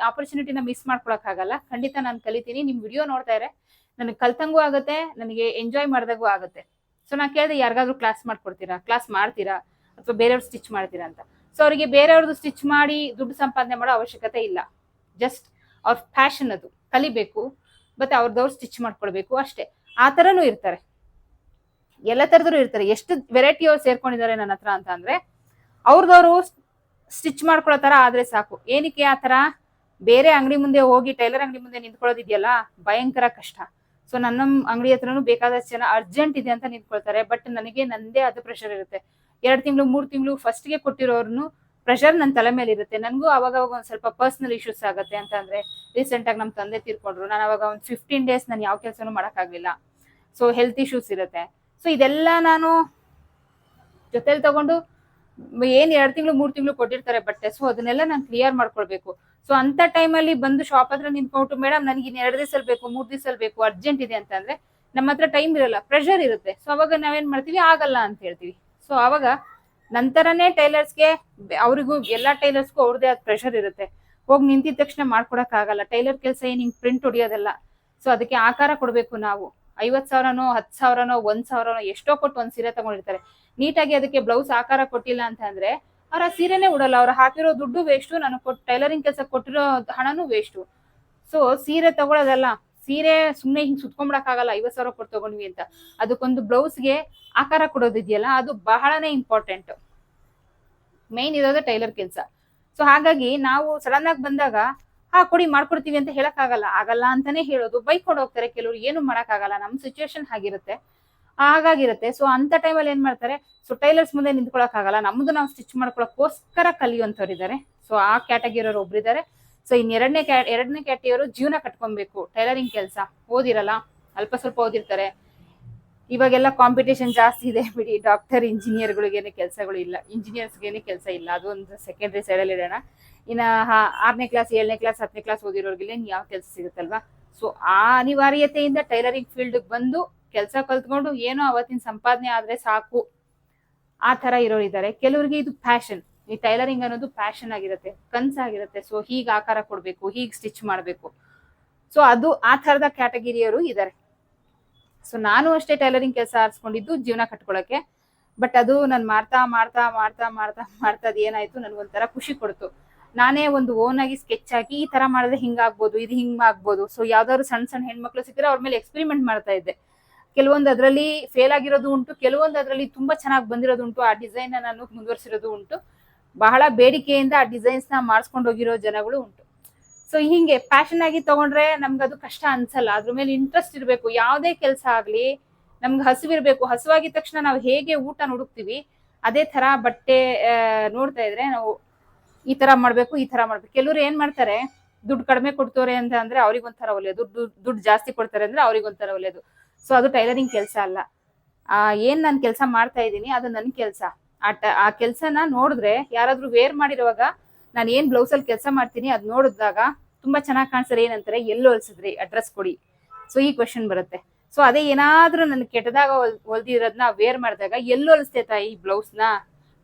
ಆಪರ್ಚುನಿಟಿನ ಮಿಸ್ ಮಾಡ್ಕೊಳಕ್ ಆಗಲ್ಲ. ಖಂಡಿತ ನಾನು ಕಲಿತೀನಿ. ನಿಮ್ ವಿಡಿಯೋ ನೋಡ್ತಾ ಇದ್ರೆ ನನಗೆ ಕಲ್ತಂಗೂ ಆಗುತ್ತೆ, ನನಗೆ ಎಂಜಾಯ್ ಮಾಡ್ದಾಗೂ ಆಗುತ್ತೆ. ಸೊ ನಾನು ಕೇಳಿದೆ, ಯಾರಿಗಾದ್ರೂ ಕ್ಲಾಸ್ ಮಾಡ್ತೀರಾ ಅಥವಾ ಬೇರೆಯವ್ರು ಸ್ಟಿಚ್ ಮಾಡ್ತೀರಾ ಅಂತ. ಸೊ ಅವರಿಗೆ ಬೇರೆಯವ್ರದ್ದು ಸ್ಟಿಚ್ ಮಾಡಿ ದುಡ್ಡು ಸಂಪಾದನೆ ಮಾಡೋ ಅವಶ್ಯಕತೆ ಇಲ್ಲ. ಜಸ್ಟ್ ಅವ್ರ ಫ್ಯಾಷನ್ ಅದು ಕಲಿಬೇಕು, ಮತ್ತೆ ಅವ್ರದವ್ರು ಸ್ಟಿಚ್ ಮಾಡ್ಕೊಳ್ಬೇಕು ಅಷ್ಟೇ. ಆ ತರನು ಇರ್ತಾರೆ, ಎಲ್ಲ ತರದ್ರು ಇರ್ತಾರೆ. ಎಷ್ಟು ವೆರೈಟಿ ಅವ್ರು ಸೇರ್ಕೊಂಡಿದ್ದಾರೆ ನನ್ನ ಹತ್ರ ಅಂತ ಅಂದ್ರೆ, ಅವ್ರದವ್ರು ಸ್ಟಿಚ್ ಮಾಡ್ಕೊಳ್ಳೋ ತರ ಆದ್ರೆ ಸಾಕು. ಏನಕ್ಕೆ ಆ ತರ ಬೇರೆ ಅಂಗಡಿ ಮುಂದೆ ಹೋಗಿ ಟೈಲರ್ ಅಂಗಡಿ ಮುಂದೆ ನಿಂತ್ಕೊಳ್ಳೋದಿದೆಯಲ್ಲ, ಭಯಂಕರ ಕಷ್ಟ. ಸೊ ನನ್ನ ಅಂಗಡಿ ಹತ್ರನು ಬೇಕಾದಷ್ಟು ಜನ ಅರ್ಜೆಂಟ್ ಇದೆ ಅಂತ ನಿಂತ್ಕೊಳ್ತಾರೆ. ಬಟ್ ನನಗೆ ನಂದೇ ಆದ ಪ್ರೆಷರ್ ಇರುತ್ತೆ. 2 ತಿಂಗಳು 3 ತಿಂಗಳು ಫಸ್ಟ್ಗೆ ಕೊಟ್ಟಿರೋರ್ನು ಪ್ರೆಷರ್ ನನ್ನ ತಲೆ ಮೇಲೆ ಇರುತ್ತೆ. ನನಗೂ ಅವಾಗ ಒಂದ್ ಸ್ವಲ್ಪ ಪರ್ಸನಲ್ ಇಶ್ಯೂಸ್ ಆಗುತ್ತೆ. ಅಂತ ಅಂದ್ರೆ ರೀಸೆಂಟ್ ಆಗಿ ನಮ್ ತಂದೆ ತೀರ್ಕೊಂಡ್ರು. ನಾನು ಅವಾಗ ಒಂದು 15 ಡೇಸ್ ನಾನು ಯಾವ ಕೆಲಸನೂ ಮಾಡಕ್ಕಾಗ್ಲಿಲ್ಲ. ಸೊ ಹೆಲ್ತ್ ಇಶ್ಯೂಸ್ ಇರುತ್ತೆ. ಸೊ ಇದೆಲ್ಲ ನಾನು ಜೊತೆಲಿ ತಗೊಂಡು ಏನ್ 2 ತಿಂಗಳು 3 ತಿಂಗಳು ಕೊಟ್ಟಿರ್ತಾರೆ ಬಟ್ಟೆ. ಸೊ ಅದನ್ನೆಲ್ಲ ನಾನು ಕ್ಲಿಯರ್ ಮಾಡ್ಕೊಳ್ಬೇಕು. ಸೊ ಅಂತ ಟೈಮಲ್ಲಿ ಬಂದು ಶಾಪ್ ಹತ್ರ ನಿಂತ್ಕೊಂಡು, ಮೇಡಮ್ ನನಗೆ 2 ದಿವಸದಲ್ಲಿ ಬೇಕು, 3 ದಿವಸದಲ್ಲಿ ಬೇಕು, ಅರ್ಜೆಂಟ್ ಇದೆ ಅಂತಂದ್ರೆ ನಮ್ಮ ಹತ್ರ ಟೈಮ್ ಇರಲ್ಲ, ಪ್ರೆಷರ್ ಇರುತ್ತೆ. ಸೊ ಅವಾಗ ನಾವೇನ್ ಮಾಡ್ತೀವಿ, ಆಗಲ್ಲ ಅಂತ ಹೇಳ್ತೀವಿ. ಸೊ ಅವಾಗ ನಂತರನೇ ಟೈಲರ್ಸ್ಗೆ, ಅವ್ರಿಗೂ ಎಲ್ಲಾ ಟೈಲರ್ಸ್ಗೂ ಅವ್ರದೇ ಆದ ಪ್ರೆಷರ್ ಇರುತ್ತೆ. ಹೋಗಿ ನಿಂತಿದ ತಕ್ಷಣ ಮಾಡ್ಕೊಡಕ್ ಆಗಲ್ಲ. ಟೈಲರ್ ಕೆಲಸ ಏನ್ ಹಿಂಗ್ ಪ್ರಿಂಟ್ ಹೊಡಿಯೋದಲ್ಲ. ಸೊ ಅದಕ್ಕೆ ಆಕಾರ ಕೊಡ್ಬೇಕು ನಾವು. 50,000ನೋ 10,000ನೋ 1,000ನೋ ಎಷ್ಟೋ ಕೊಟ್ಟು ಒಂದ್ ಸೀರೆ ತಗೊಂಡಿರ್ತಾರೆ. ನೀಟಾಗಿ ಅದಕ್ಕೆ ಬ್ಲೌಸ್ ಆಕಾರ ಕೊಟ್ಟಿಲ್ಲ ಅಂತ ಅಂದ್ರೆ ಅವ್ರ ಆ ಸೀರೆನೇ ಉಡಲ್ಲ, ಅವ್ರು ಹಾಕಿರೋ ದುಡ್ಡು ವೇಸ್ಟು, ನನಗೆ ಟೈಲರಿಂಗ್ ಕೆಲಸ ಕೊಟ್ಟಿರೋ ಹಣನೂ ವೇಸ್ಟು. ಸೊ ಸೀರೆ ತಗೊಳ್ಳೋದಲ್ಲ, ಸೀರೆ ಸುಮ್ಮನೆ ಹಿಂಗೆ ಸುತ್ಕೊಂಡ್ಬಿಡಕ್ಕಾಗಲ್ಲ 50,000 ಕೊಟ್ಟು ತಗೊಂಡ್ವಿ ಅಂತ. ಅದಕ್ಕೊಂದು ಬ್ಲೌಸ್ಗೆ ಆಕಾರ ಕೊಡೋದಿದೆಯಲ್ಲ, ಅದು ಬಹಳನೇ ಇಂಪಾರ್ಟೆಂಟ್. ಮೇನ್ ಇರೋದೇ ಟೈಲರ್ ಕೆಲಸ. ಸೊ ಹಾಗಾಗಿ ನಾವು ಸಡನ್ ಆಗಿ ಬಂದಾಗ ಕೊಡಿ ಮಾಡ್ಕೊಡ್ತೀವಿ ಅಂತ ಹೇಳಕ್ಕಾಗಲ್ಲ, ಆಗಲ್ಲ ಅಂತಾನೆ ಹೇಳೋದು. ಬೈಕೊಂಡು ಹೋಗ್ತಾರೆ ಕೆಲವರು, ಏನು ಮಾಡಕ್ಕಾಗಲ್ಲ, ನಮ್ ಸಿಚುವೇಶನ್ ಹಾಗಾಗಿರುತ್ತೆ. ಸೊ ಅಂತ ಟೈಮಲ್ಲಿ ಏನ್ ಮಾಡ್ತಾರೆ, ಸೊ ಟೈಲರ್ಸ್ ಮುಂದೆ ನಿಂತ್ಕೊಳಕ್ಕಾಗಲ್ಲ, ನಮ್ದು ನಾವು ಸ್ಟಿಚ್ ಮಾಡ್ಕೊಳಕ್ಕೋಸ್ಕರ ಕಲಿಯುವಂತವ್ರು ಇದ್ದಾರೆ. ಸೊ ಆ ಕ್ಯಾಟಗಿರಿಯವರು ಒಬ್ರಿದ್ದಾರೆ. ಸೊ ಇನ್ ಎರಡನೇ ಕ್ಯಾಟಗಿರಿಯವರು ಜೀವನ ಕಟ್ಕೊಬೇಕು, ಟೈಲರಿಂಗ್ ಕೆಲಸ ಓದಿರಲ್ಲ, ಅಲ್ಪ ಸ್ವಲ್ಪ ಓದಿರ್ತಾರೆ. ಇವಾಗೆಲ್ಲ ಕಾಂಪಿಟೇಷನ್ ಜಾಸ್ತಿ ಇದೆ ಬಿಡಿ. ಡಾಕ್ಟರ್ ಇಂಜಿನಿಯರ್ಗಳಿಗೇನೆ ಕೆಲಸಗಳು ಇಲ್ಲ, ಇಂಜಿನಿಯರ್ಸ್ಗೇನೆ ಕೆಲಸ ಇಲ್ಲ, ಅದು ಒಂದು ಸೆಕೆಂಡ್ರಿ ಸೈಡಲ್ಲಿ ಇಡೋಣ. ಇನ್ನ 6ನೇ ಕ್ಲಾಸ್ 7ನೇ ಕ್ಲಾಸ್ 10ನೇ ಕ್ಲಾಸ್ ಓದಿರೋರ್ಗಿಲ್ಲ ಯಾವ ಕೆಲಸ ಸಿಗುತ್ತಲ್ವಾ. ಸೊ ಆ ಅನಿವಾರ್ಯತೆಯಿಂದ ಟೈಲರಿಂಗ್ ಫೀಲ್ಡ್ ಬಂದು ಕೆಲಸ ಕಲ್ತ್ಕೊಂಡು ಏನೋ ಅವತ್ತಿನ ಸಂಪಾದನೆ ಆದ್ರೆ ಸಾಕು ಆ ತರ ಇರೋರು ಇದ್ದಾರೆ. ಕೆಲವರಿಗೆ ಇದು ಪ್ಯಾಷನ್, ಈ ಟೈಲರಿಂಗ್ ಅನ್ನೋದು ಪ್ಯಾಷನ್ ಆಗಿರುತ್ತೆ, ಕನ್ಸಾಗಿರುತ್ತೆ. ಸೊ ಹೀಗೆ ಆಕಾರ ಕೊಡ್ಬೇಕು, ಹೀಗೆ ಸ್ಟಿಚ್ ಮಾಡ್ಬೇಕು. ಸೊ ಅದು ಆ ತರದ ಕ್ಯಾಟಗಿರಿಯವರು ಇದ್ದಾರೆ. ಸೊ ನಾನು ಅಷ್ಟೇ ಟೈಲರಿಂಗ್ ಕೆಲಸ ಆರಿಸ್ಕೊಂಡಿದ್ದು ಜೀವನ ಕಟ್ಕೊಳಕ್ಕೆ. ಬಟ್ ಅದು ನಾನು ಮಾಡ್ತಾ ಮಾಡ್ತಾ ಮಾಡ್ತಾ ಮಾಡ್ತಾ ಮಾಡ್ತಾ ಅದು ಏನಾಯ್ತು, ನನ್ಗೊಂಥರ ಖುಷಿ ಕೊಡ್ತು. ನಾನೇ ಒಂದು ಓನ್ ಆಗಿ ಸ್ಕೆಚ್ ಹಾಕಿ ಈ ತರ ಮಾಡಿದ್ರೆ ಹಿಂಗಾಗ್ಬೋದು, ಇದು ಹಿಂಗ್ ಆಗ್ಬೋದು. ಸೊ ಯಾವ್ದಾದ್ರು ಸಣ್ಣ ಹೆಣ್ಮಕ್ಳು ಸಿಕ್ಕರೆ ಅವ್ರ ಮೇಲೆ ಎಕ್ಸ್ಪೆರಿಮೆಂಟ್ ಮಾಡ್ತಾ ಇದ್ದೆ. ಕೆಲವೊಂದು ಅದರಲ್ಲಿ ಫೇಲ್ ಆಗಿರೋದು ಉಂಟು, ಕೆಲವೊಂದು ಅದರಲ್ಲಿ ತುಂಬಾ ಚೆನ್ನಾಗಿ ಬಂದಿರೋದು ಉಂಟು. ಆ ಡಿಸೈನ್ ನಾನು ಮುಂದುವರಿಸಿರೋದು ಉಂಟು. ಬಹಳ ಬೇಡಿಕೆಯಿಂದ ಆ ಡಿಸೈನ್ಸ್ ನ ಮಾಡಿಸ್ಕೊಂಡು ಹೋಗಿರೋ ಜನಗಳು ಉಂಟು. ಸೊ ಹಿಂಗೆ ಪ್ಯಾಷನ್ ಆಗಿ ತಗೊಂಡ್ರೆ ನಮ್ಗೆ ಅದು ಕಷ್ಟ ಅನ್ಸಲ್ಲ, ಅದ್ರ ಮೇಲೆ ಇಂಟ್ರೆಸ್ಟ್ ಇರ್ಬೇಕು. ಯಾವುದೇ ಕೆಲಸ ಆಗ್ಲಿ ನಮ್ಗೆ ಹಸಿವಿರ್ಬೇಕು. ಹಸುವಾಗಿದ ತಕ್ಷಣ ನಾವು ಹೇಗೆ ಊಟ ಹುಡುಕ್ತಿವಿ, ಅದೇ ತರ ಬಟ್ಟೆ ನೋಡ್ತಾ ಇದ್ರೆ ನಾವು ಈ ತರ ಮಾಡ್ಬೇಕು, ಈ ತರ ಮಾಡ್ಬೇಕು. ಕೆಲವ್ರು ಏನ್ ಮಾಡ್ತಾರೆ, ದುಡ್ಡು ಕಡಿಮೆ ಕೊಡ್ತವ್ರೆ ಅಂತ ಅಂದ್ರೆ ಅವ್ರಿಗೊಂಥರ ಒಳ್ಳೆಯದು, ದುಡ್ಡು ಜಾಸ್ತಿ ಕೊಡ್ತಾರೆ ಅಂದ್ರೆ ಅವ್ರಿಗೊಂಥರ ಒಳ್ಳೆಯದು. ಸೊ ಅದು ಟೈಲರಿಂಗ್ ಕೆಲಸ ಅಲ್ಲ. ಏನ್ ನಾನು ಕೆಲಸ ಮಾಡ್ತಾ ಇದ್ದೀನಿ ಅದು ನನ್ನ ಕೆಲಸ. ಆ ಕೆಲ್ಸನ ನೋಡಿದ್ರೆ, ಯಾರಾದ್ರೂ ವೇರ್ ಮಾಡಿರುವಾಗ ನಾನು ಏನ್ ಬ್ಲೌಸ್ ಅಲ್ಲಿ ಕೆಲಸ ಮಾಡ್ತೀನಿ ಅದ್ ನೋಡಿದಾಗ ತುಂಬಾ ಚೆನ್ನಾಗಿ ಕಾಣಿಸ್ತಾರೆ. ಏನಂತಾರೆ, ಎಲ್ಲೋ ಹೊಲ್ಸಿದ್ರಿ, ಅಡ್ರೆಸ್ ಕೊಡಿ. ಸೊ ಈ ಕ್ವೆಶನ್ ಬರುತ್ತೆ. ಸೊ ಅದೇ ಏನಾದ್ರೂ ನನ್ ಕೆಟ್ಟದಾಗ ಹೊಲ್ದಿರೋದನ್ನ ವೇರ್ ಮಾಡಿದಾಗ ಎಲ್ಲೋ ಹೊಲಿಸ್ತೆ ತಾಯಿ ಬ್ಲೌಸ್ ನ,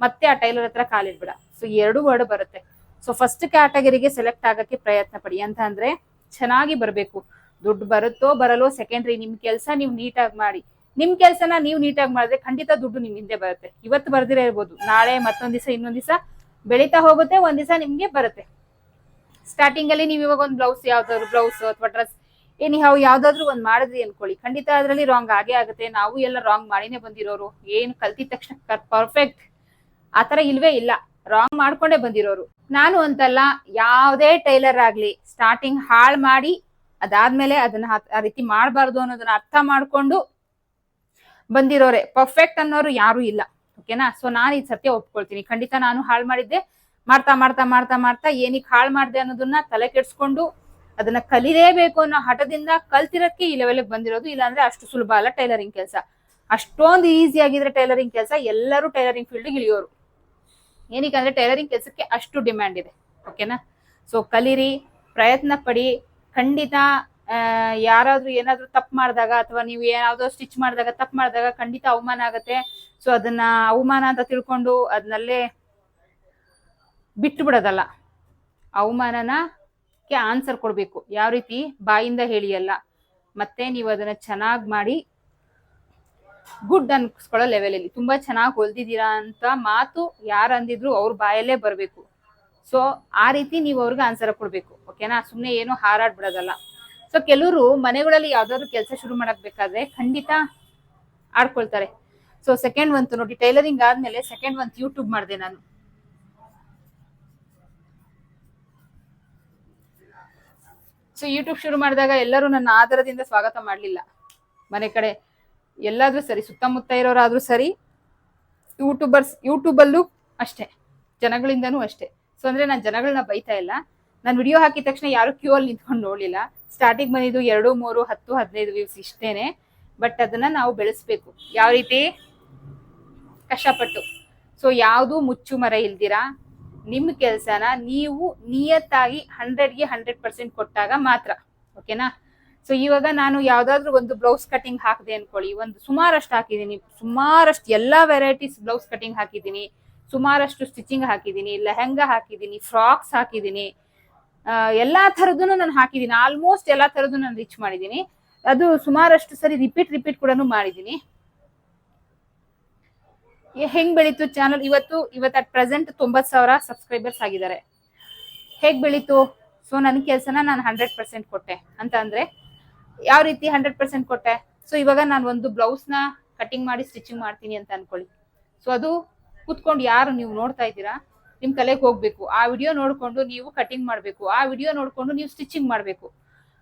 ಮತ್ತೆ ಆ ಟೈಲರ್ ಹತ್ರ ಕಾಲಿಡ್ಬೇಡ. ಸೊ 2 ವರ್ಡ್ ಬರುತ್ತೆ. ಸೊ ಫಸ್ಟ್ ಕ್ಯಾಟಗರಿಗೆ ಸೆಲೆಕ್ಟ್ ಆಗಕ್ಕೆ ಪ್ರಯತ್ನ ಪಡಿ. ಅಂತ ಅಂದ್ರೆ ಚೆನ್ನಾಗಿ ಬರ್ಬೇಕು. ದುಡ್ಡು ಬರುತ್ತೋ ಬರಲ್ಲೋ ಸೆಕೆಂಡ್ರಿ, ನಿಮ್ ಕೆಲಸ ನೀವು ನೀಟಾಗಿ ಮಾಡಿ. ನಿಮ್ ಕೆಲ್ಸನ ನೀವು ನೀಟಾಗಿ ಮಾಡಿದ್ರೆ ಖಂಡಿತ ದುಡ್ಡು ನಿಮ್ ಹಿಂದೆ ಬರುತ್ತೆ. ಇವತ್ತು ಬರ್ದಿರೇ ಇರ್ಬೋದು, ನಾಳೆ ಮತ್ತೊಂದ್ ದಿವಸ ಇನ್ನೊಂದ್ ದಿವಸ ಬೆಳೀತಾ ಹೋಗುತ್ತೆ, ಒಂದ್ ದಿವಸ ನಿಮ್ಗೆ ಬರುತ್ತೆ. ಸ್ಟಾರ್ಟಿಂಗ್ ಅಲ್ಲಿ ನೀವು ಇವಾಗ ಒಂದು ಬ್ಲೌಸ್, ಯಾವ್ದಾದ್ರು ಬ್ಲೌಸ್ ಅಥವಾ ಡ್ರೆಸ್ ಏನಿಹಾವ್ ಯಾವ್ದಾದ್ರು ಒಂದ್ ಮಾಡಿದ್ರಿ ಅನ್ಕೊಳ್ಳಿ, ಖಂಡಿತ ಅದ್ರಲ್ಲಿ ರಾಂಗ್ ಆಗೇ ಆಗುತ್ತೆ. ನಾವು ಎಲ್ಲ ರಾಂಗ್ ಮಾಡಿನೇ ಬಂದಿರೋರು, ಏನು ಕಲ್ತಿದ ತಕ್ಷಣ ಪರ್ಫೆಕ್ಟ್ ಆತರ ಇಲ್ವೇ ಇಲ್ಲ, ರಾಂಗ್ ಮಾಡ್ಕೊಂಡೇ ಬಂದಿರೋರು. ನಾನು ಅಂತಲ್ಲ, ಯಾವ್ದೇ ಟೈಲರ್ ಆಗ್ಲಿ ಸ್ಟಾರ್ಟಿಂಗ್ ಹಾಳ್ ಮಾಡಿ ಅದಾದ್ಮೇಲೆ ಅದನ್ನ ಆ ರೀತಿ ಮಾಡಬಾರ್ದು ಅನ್ನೋದನ್ನ ಅರ್ಥ ಮಾಡ್ಕೊಂಡು ಬಂದಿರೋರೆ. ಪರ್ಫೆಕ್ಟ್ ಅನ್ನೋರು ಯಾರು ಇಲ್ಲ, ಓಕೆನಾ. ಸೊ ನಾನು ಈ ಸತ್ಯ ಒಪ್ಕೊಳ್ತೀನಿ, ಖಂಡಿತ ನಾನು ಹಾಳು ಮಾಡಿದ್ದೆ. ಮಾಡ್ತಾ ಮಾಡ್ತಾ ಮಾಡ್ತಾ ಮಾಡ್ತಾ ಏನಕ್ಕೆ ಹಾಳು ಮಾಡಿದೆ ಅನ್ನೋದನ್ನ ತಲೆ ಕೆಡ್ಸ್ಕೊಂಡು ಅದನ್ನ ಕಲಿಲೇಬೇಕು ಅನ್ನೋ ಹಠದಿಂದ ಕಲ್ತಿರಕ್ಕೆ ಈ ಲೆವೆಲ್ಗೆ ಬಂದಿರೋದು. ಇಲ್ಲಾಂದ್ರೆ ಅಷ್ಟು ಸುಲಭ ಅಲ್ಲ ಟೈಲರಿಂಗ್ ಕೆಲಸ. ಅಷ್ಟೊಂದು ಈಸಿ ಆಗಿದ್ರೆ ಟೈಲರಿಂಗ್ ಕೆಲಸ ಎಲ್ಲರೂ ಟೈಲರಿಂಗ್ ಫೀಲ್ಡ್ ಇಳಿಯೋರು. ಏನಕ್ಕೆ ಅಂದ್ರೆ ಟೈಲರಿಂಗ್ ಕೆಲಸಕ್ಕೆ ಅಷ್ಟು ಡಿಮ್ಯಾಂಡ್ ಇದೆ, ಓಕೆನಾ. ಸೊ ಕಲೀರಿ, ಪ್ರಯತ್ನ ಪಡಿ. ಖಂಡಿತ ಯಾರಾದ್ರೂ ಏನಾದ್ರೂ ತಪ್ಪು ಮಾಡಿದಾಗ ಅಥವಾ ನೀವು ಏನಾದ್ರೂ ಸ್ಟಿಚ್ ಮಾಡಿದಾಗ ತಪ್ಪು ಮಾಡಿದಾಗ ಖಂಡಿತ ಅವಮಾನ ಆಗತ್ತೆ. ಸೊ ಅದನ್ನ ಅವಮಾನ ಅಂತ ತಿಳ್ಕೊಂಡು ಅದನ್ನಲ್ಲೇ ಬಿಟ್ಟು ಬಿಡೋದಲ್ಲ, ಅವಮಾನನಕ್ಕೆ ಆನ್ಸರ್ ಕೊಡ್ಬೇಕು. ಯಾವ ರೀತಿ, ಬಾಯಿಂದ ಹೇಳಿ ಅಲ್ಲ, ಮತ್ತೆ ನೀವು ಅದನ್ನ ಚೆನ್ನಾಗಿ ಮಾಡಿ ಗುಡ್ ಅನ್ಸ್ಕೊಳ್ಳೋ ಲೆವೆಲಲ್ಲಿ ತುಂಬಾ ಚೆನ್ನಾಗಿ ಹೊಲ್ದಿದ್ದೀರಾ ಅಂತ ಮಾತು ಯಾರು ಅಂದಿದ್ರು ಅವ್ರ ಬಾಯಲ್ಲೇ ಬರ್ಬೇಕು. ಸೊ ಆ ರೀತಿ ನೀವು ಅವ್ರಿಗೆ ಆನ್ಸರ್ ಕೊಡ್ಬೇಕು, ಓಕೆನಾ. ಸುಮ್ನೆ ಏನೋ ಹಾರಾಡ್ಬಿಡೋದಲ್ಲ. ಸೊ ಕೆಲವರು ಮನೆಗಳಲ್ಲಿ ಯಾವ್ದಾದ್ರು ಕೆಲಸ ಶುರು ಮಾಡಕ್ ಬೇಕಾದ್ರೆ ಖಂಡಿತ ಆಡ್ಕೊಳ್ತಾರೆ. ಸೊ ಸೆಕೆಂಡ್ ಮಂತ್ ನೋಡಿ, ಟೈಲರಿಂಗ್ ಆದ್ಮೇಲೆ ಸೆಕೆಂಡ್ ಮಂತ್ ಯೂಟ್ಯೂಬ್ ಮಾಡಿದೆ ನಾನು. ಸೊ ಯೂಟ್ಯೂಬ್ ಶುರು ಮಾಡಿದಾಗ ಎಲ್ಲರೂ ನನ್ನ ಆಧಾರದಿಂದ ಸ್ವಾಗತ ಮಾಡ್ಲಿಲ್ಲ. ಮನೆ ಕಡೆ ಎಲ್ಲಾದ್ರೂ ಸರಿ, ಸುತ್ತಮುತ್ತ ಇರೋರಾದ್ರೂ ಸರಿ, ಯೂಟ್ಯೂಬಲ್ಲೂ ಅಷ್ಟೇ, ಜನಗಳಿಂದನೂ ಅಷ್ಟೇ. ಸೊ ಅಂದ್ರೆ ನಾನು ಜನಗಳನ್ನ ಬೈತಾ ಇಲ್ಲ. ನಾನು ವಿಡಿಯೋ ಹಾಕಿದ ತಕ್ಷಣ ಯಾರು ಕ್ಯೂ ಅಲ್ಲಿ ನಿಂತ್ಕೊಂಡು ನೋಡ್ಲಿಲ್ಲ. ಸ್ಟಾರ್ಟಿಂಗ್ ಬಂದಿದ್ದು 2, 3, 10, 15 ವ್ಯೂಸ್ ಇಷ್ಟೇನೆ. ಬಟ್ ಅದನ್ನ ನಾವು ಬೆಳೆಸ್ಬೇಕು. ಯಾವ ರೀತಿ, ಕಷ್ಟಪಟ್ಟು. ಸೊ ಯಾವುದು ಮುಚ್ಚು ಮರ ಇಲ್ದಿರಾ ನಿಮ್ಮ ಕೆಲ್ಸನ ನೀವು ನಿಯತ್ತಾಗಿ 100ಗೆ 100% ಕೊಟ್ಟಾಗ ಮಾತ್ರ, ಓಕೆನಾ. ಸೊ ಇವಾಗ ನಾನು ಯಾವ್ದಾದ್ರು ಒಂದು ಬ್ಲೌಸ್ ಕಟಿಂಗ್ ಹಾಕಿದೆ ಅನ್ಕೊಳ್ಳಿ, ಒಂದು ಸುಮಾರಷ್ಟು ಹಾಕಿದೀನಿ, ಸುಮಾರಷ್ಟು ಎಲ್ಲಾ ವೆರೈಟೀಸ್ ಬ್ಲೌಸ್ ಕಟಿಂಗ್ ಹಾಕಿದೀನಿ, ಸುಮಾರಷ್ಟು ಸ್ಟಿಚಿಂಗ್ ಹಾಕಿದೀನಿ, ಲೆಹಂಗಾ ಹಾಕಿದೀನಿ, ಫ್ರಾಕ್ಸ್ ಹಾಕಿದೀನಿ, ಎಲ್ಲಾ ತರದ್ದು ನಾನು ಹಾಕಿದೀನಿ. ಆಲ್ಮೋಸ್ಟ್ ಎಲ್ಲಾ ತರದ್ದು ನಾನು ರೀಚ್ ಮಾಡಿದೀನಿ. ಅದು ಸುಮಾರಷ್ಟು ಸರಿ ರಿಪೀಟ್ ಕೂಡ ಮಾಡಿದೀನಿ. ಹೆಂಗ್ ಬೆಳೀತು ಚಾನಲ್? ಇವತ್ತು ಅಟ್ ಪ್ರೆಸೆಂಟ್ 90,000 ಸಬ್ಸ್ಕ್ರೈಬರ್ಸ್ ಆಗಿದ್ದಾರೆ. ಹೇಗ್ ಬೆಳೀತು? ಸೊ ನನ್ನ ಕೆಲಸನ ನಾನು 100% ಕೊಟ್ಟೆ ಅಂತ ಅಂದ್ರೆ ಯಾವ ರೀತಿ 100% ಕೊಟ್ಟೆ? ಸೊ ಇವಾಗ ನಾನು ಒಂದು ಬ್ಲೌಸ್ ನ ಕಟಿಂಗ್ ಮಾಡಿ ಸ್ಟಿಚಿಂಗ್ ಮಾಡ್ತೀನಿ ಅಂತ ಅನ್ಕೊಳ್ಳಿ. ಸೊ ಅದು ಕೂತ್ಕೊಂಡು ಯಾರು ನೀವು ನೋಡ್ತಾ ಇದ್ದೀರಾ, ನಿಮ್ ತಲೆಗೆ ಹೋಗ್ಬೇಕು. ಆ ವಿಡಿಯೋ ನೋಡ್ಕೊಂಡು ನೀವು ಕಟಿಂಗ್ ಮಾಡ್ಬೇಕು, ಆ ವಿಡಿಯೋ ನೋಡ್ಕೊಂಡು ನೀವು ಸ್ಟಿಚಿಂಗ್ ಮಾಡ್ಬೇಕು.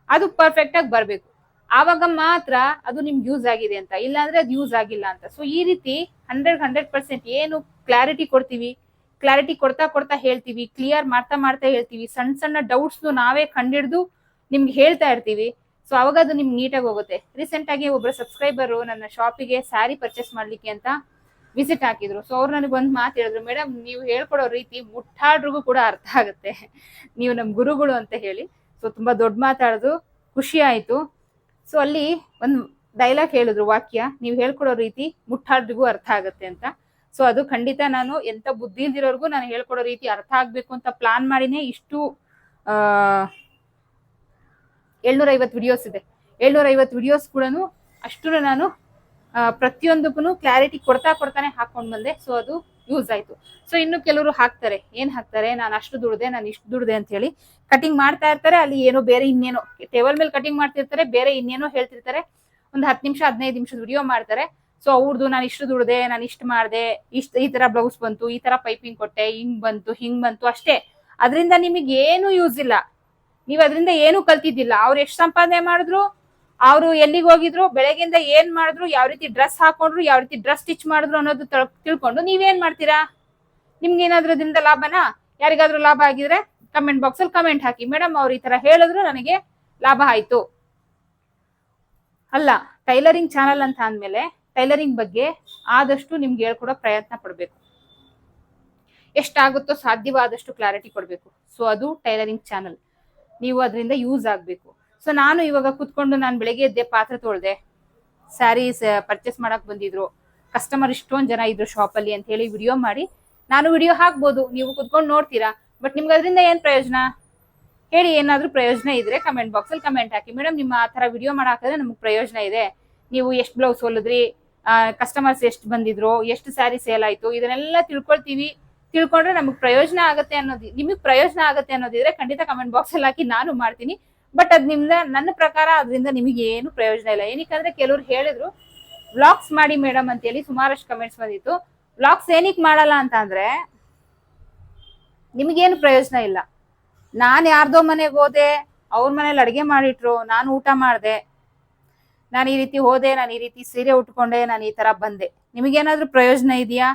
ಅದು ಪರ್ಫೆಕ್ಟ್ ಆಗಿ ಬರ್ಬೇಕು. ಆವಾಗ ಮಾತ್ರ ಅದು ನಿಮ್ಗೆ ಯೂಸ್ ಆಗಿದೆ ಅಂತ, ಇಲ್ಲಾಂದ್ರೆ ಅದು ಯೂಸ್ ಆಗಿಲ್ಲ ಅಂತ. ಸೊ ಈ ರೀತಿ 100% ಏನು ಕ್ಲಾರಿಟಿ ಕೊಡ್ತೀವಿ, ಕ್ಲಾರಿಟಿ ಕೊಡ್ತಾ ಕೊಡ್ತಾ ಹೇಳ್ತೀವಿ, ಕ್ಲಿಯರ್ ಮಾಡ್ತಾ ಮಾಡ್ತಾ ಹೇಳ್ತೀವಿ, ಸಣ್ಣ ಸಣ್ಣ ಡೌಟ್ಸ್ ನಾವೇ ಕಂಡಿಡ್ದು ನಿಮ್ಗೆ ಹೇಳ್ತಾ ಇರ್ತೀವಿ. ಸೊ ಅವಾಗ ಅದು ನಿಮ್ಗೆ ನೀಟಾಗಿ ಹೋಗುತ್ತೆ. ರೀಸೆಂಟ್ ಆಗಿ ಒಬ್ರು ಸಬ್ಸ್ಕ್ರೈಬರ್ ನನ್ನ ಶಾಪಿಗೆ ಸ್ಯಾರಿ ಪರ್ಚೇಸ್ ಮಾಡ್ಲಿಕ್ಕೆ ಅಂತ ವಿಸಿಟ್ ಹಾಕಿದ್ರು. ಸೊ ಅವ್ರು ನನಗೆ ಒಂದು ಮಾತು ಹೇಳಿದ್ರು, ಮೇಡಮ್ ನೀವು ಹೇಳ್ಕೊಡೋ ರೀತಿ ಮುಟ್ಟಾಡ್ರಿಗೂ ಕೂಡ ಅರ್ಥ ಆಗುತ್ತೆ, ನೀವು ನಮ್ ಗುರುಗಳು ಅಂತ ಹೇಳಿ. ಸೊ ತುಂಬಾ ದೊಡ್ಡ ಮಾತಾಡೋದು, ಖುಷಿ ಆಯ್ತು. ಸೊ ಅಲ್ಲಿ ಒಂದು ಡೈಲಾಗ್ ಹೇಳಿದ್ರು, ವಾಕ್ಯ, ನೀವು ಹೇಳ್ಕೊಡೋ ರೀತಿ ಮುಟ್ಟಾಡ್ರಿಗೂ ಅರ್ಥ ಆಗುತ್ತೆ ಅಂತ. ಸೊ ಅದು ಖಂಡಿತ ನಾನು ಎಂತ ಬುದ್ಧಿ ಇಲ್ದಿರೋರ್ಗು ನಾನು ಹೇಳ್ಕೊಡೋ ರೀತಿ ಅರ್ಥ ಆಗ್ಬೇಕು ಅಂತ ಪ್ಲಾನ್ ಮಾಡಿನೇ ಇಷ್ಟು 750 ವಿಡಿಯೋಸ್ ಇದೆ. 750 ವಿಡಿಯೋಸ್ ಕೂಡ ಅಷ್ಟು ನಾನು ಪ್ರತಿಯೊಂದಕ್ಕೂ ಕ್ಲಾರಿಟಿ ಕೊಡ್ತಾನೆ ಹಾಕೊಂಡ್ ಬಂದೆ. ಸೊ ಅದು ಯೂಸ್ ಆಯ್ತು. ಸೊ ಇನ್ನು ಕೆಲವರು ಹಾಕ್ತಾರೆ, ಏನ್ ಹಾಕ್ತಾರೆ, ನಾನು ಅಷ್ಟು ದುಡ್ದೆ, ನಾನು ಇಷ್ಟು ದುಡ್ದೆ ಅಂತ ಹೇಳಿ ಕಟಿಂಗ್ ಮಾಡ್ತಾ ಇರ್ತಾರೆ. ಅಲ್ಲಿ ಏನೋ ಬೇರೆ ಇನ್ನೇನೋ ಟೇಬಲ್ ಮೇಲೆ ಕಟಿಂಗ್ ಮಾಡ್ತಿರ್ತಾರೆ, ಬೇರೆ ಇನ್ನೇನೋ ಹೇಳ್ತಿರ್ತಾರೆ. ಒಂದು 10 ನಿಮಿಷ 15 ನಿಮಿಷದ ವಿಡಿಯೋ ಮಾಡ್ತಾರೆ. ಸೊ ಅವ್ರದ್ದು ನಾನು ಇಷ್ಟು ದುಡ್ದೆ, ನಾನು ಇಷ್ಟು ಮಾಡಿದೆ, ಈ ತರ ಬ್ಲೌಸ್ ಬಂತು, ಈ ತರ ಪೈಪಿಂಗ್ ಕೊಟ್ಟೆ, ಹಿಂಗ್ ಬಂತು ಅಷ್ಟೇ. ಅದರಿಂದ ನಿಮಗೆ ಏನು ಯೂಸ್ ಇಲ್ಲ, ನೀವ್ ಅದರಿಂದ ಏನು ಕಲ್ತಿದ್ದಿಲ್ಲ. ಅವ್ರು ಎಷ್ಟು ಸಂಪಾದನೆ ಮಾಡಿದ್ರು, ಅವ್ರು ಎಲ್ಲಿಗೆ ಹೋಗಿದ್ರು, ಬೆಳಗ್ಗೆಯಿಂದ ಏನ್ ಮಾಡಿದ್ರು, ಯಾವ ರೀತಿ ಡ್ರೆಸ್ ಹಾಕೊಂಡ್ರು, ಯಾವ ರೀತಿ ಡ್ರೆಸ್ ಸ್ಟಿಚ್ ಮಾಡಿದ್ರು ಅನ್ನೋದು ತಿಳ್ಕೊಂಡು ನೀವೇನ್ ಮಾಡ್ತೀರಾ? ನಿಮ್ಗೆ ಏನಾದ್ರೂ ಅದರಿಂದ ಲಾಭನಾ? ಯಾರಿಗಾದ್ರೂ ಲಾಭ ಆಗಿದ್ರೆ ಕಮೆಂಟ್ ಬಾಕ್ಸ್ ಅಲ್ಲಿ ಕಮೆಂಟ್ ಹಾಕಿ, ಮೇಡಮ್ ಅವ್ರು ಈ ತರ ಹೇಳಿದ್ರು ನನಗೆ ಲಾಭ ಆಯ್ತು. ಅಲ್ಲ, ಟೈಲರಿಂಗ್ ಚಾನಲ್ ಅಂತ ಅಂದ್ಮೇಲೆ ಟೈಲರಿಂಗ್ ಬಗ್ಗೆ ಆದಷ್ಟು ನಿಮ್ಗೆ ಹೇಳ್ಕೊಡೋ ಪ್ರಯತ್ನ ಪಡ್ಬೇಕು. ಎಷ್ಟಾಗುತ್ತೋ ಸಾಧ್ಯವಾದಷ್ಟು ಕ್ಲಾರಿಟಿ ಕೊಡ್ಬೇಕು. ಸೊ ಅದು ಟೈಲರಿಂಗ್ ಚಾನಲ್, ನೀವು ಅದರಿಂದ ಯೂಸ್ ಆಗ್ಬೇಕು. ಸೊ ನಾನು ಇವಾಗ ಕುತ್ಕೊಂಡು ನಾನು ಬೆಳಗ್ಗೆ ಎದ್ದೆ, ಪಾತ್ರೆ ತೊಳ್ದೆ, ಸ್ಯಾರೀಸ್ ಪರ್ಚೇಸ್ ಮಾಡಕ್ ಬಂದಿದ್ರು, ಕಸ್ಟಮರ್ ಇಷ್ಟೊಂದ್ ಜನ ಇದ್ರು ಶಾಪ್ ಅಲ್ಲಿ ಅಂತ ಹೇಳಿ ವಿಡಿಯೋ ಮಾಡಿ ನಾನು ವಿಡಿಯೋ ಹಾಕ್ಬೋದು, ನೀವು ಕುತ್ಕೊಂಡು ನೋಡ್ತೀರಾ. ಬಟ್ ನಿಮ್ಗೆ ಅದರಿಂದ ಏನ್ ಪ್ರಯೋಜನ ಹೇಳಿ? ಏನಾದ್ರೂ ಪ್ರಯೋಜನ ಇದ್ರೆ ಕಮೆಂಟ್ ಬಾಕ್ಸ್ ಅಲ್ಲಿ ಕಮೆಂಟ್ ಹಾಕಿ, ಮೇಡಮ್ ನಿಮ್ಮ ಆ ತರ ವಿಡಿಯೋ ಮಾಡಾಕಿದ್ರೆ ನಮ್ಗೆ ಪ್ರಯೋಜನ ಇದೆ, ನೀವು ಎಷ್ಟು ಬ್ಲೌಸ್ ಹೊಲಿದ್ರಿ, ಕಸ್ಟಮರ್ಸ್ ಎಷ್ಟು ಬಂದಿದ್ರು, ಎಷ್ಟು ಸ್ಯಾರಿ ಸೇಲ್ ಆಯ್ತು, ಇದನ್ನೆಲ್ಲ ತಿಳ್ಕೊಂಡ್ರೆ ನಮಗ್ ಪ್ರಯೋಜನ ಆಗತ್ತೆ ಅನ್ನೋದು, ನಿಮಗ್ ಪ್ರಯೋಜನ ಆಗತ್ತೆ ಅನ್ನೋದಿದ್ರೆ ಖಂಡಿತ ಕಮೆಂಟ್ ಬಾಕ್ಸ್ ಅಲ್ಲಿ ಹಾಕಿ, ನಾನು ಮಾಡ್ತೀನಿ. ಬಟ್ ಅದ್ ನನ್ನ ಪ್ರಕಾರ ಅದರಿಂದ ನಿಮಗೆ ಏನು ಪ್ರಯೋಜನ ಇಲ್ಲ. ಏನಕ್ಕಂದ್ರೆ ಕೆಲವ್ರು ಹೇಳಿದ್ರು ವ್ಲಾಗ್ಸ್ ಮಾಡಿ ಮೇಡಮ್ ಅಂತ ಹೇಳಿ, ಸುಮಾರಷ್ಟು ಕಮೆಂಟ್ಸ್ ಬಂದಿತ್ತು. ವ್ಲಾಗ್ಸ್ ಏನಕ್ ಮಾಡಲ್ಲ ಅಂತ ಅಂದ್ರೆ ನಿಮಗೇನು ಪ್ರಯೋಜನ ಇಲ್ಲ. ನಾನ್ ಯಾರ್ದೋ ಮನೆಗೆ ಹೋದೆ, ಅವ್ರ ಮನೇಲಿ ಅಡ್ಗೆ ಮಾಡಿಟ್ರು, ನಾನು ಊಟ ಮಾಡ್ದೆ, ನಾನು ಈ ರೀತಿ ಹೋದೆ, ನಾನು ಈ ರೀತಿ ಸೀರೆ ಉಟ್ಕೊಂಡೆ, ನಾನು ಈ ತರ ಬಂದೆ, ನಿಮಗೇನಾದ್ರೂ ಪ್ರಯೋಜನ ಇದೆಯಾ?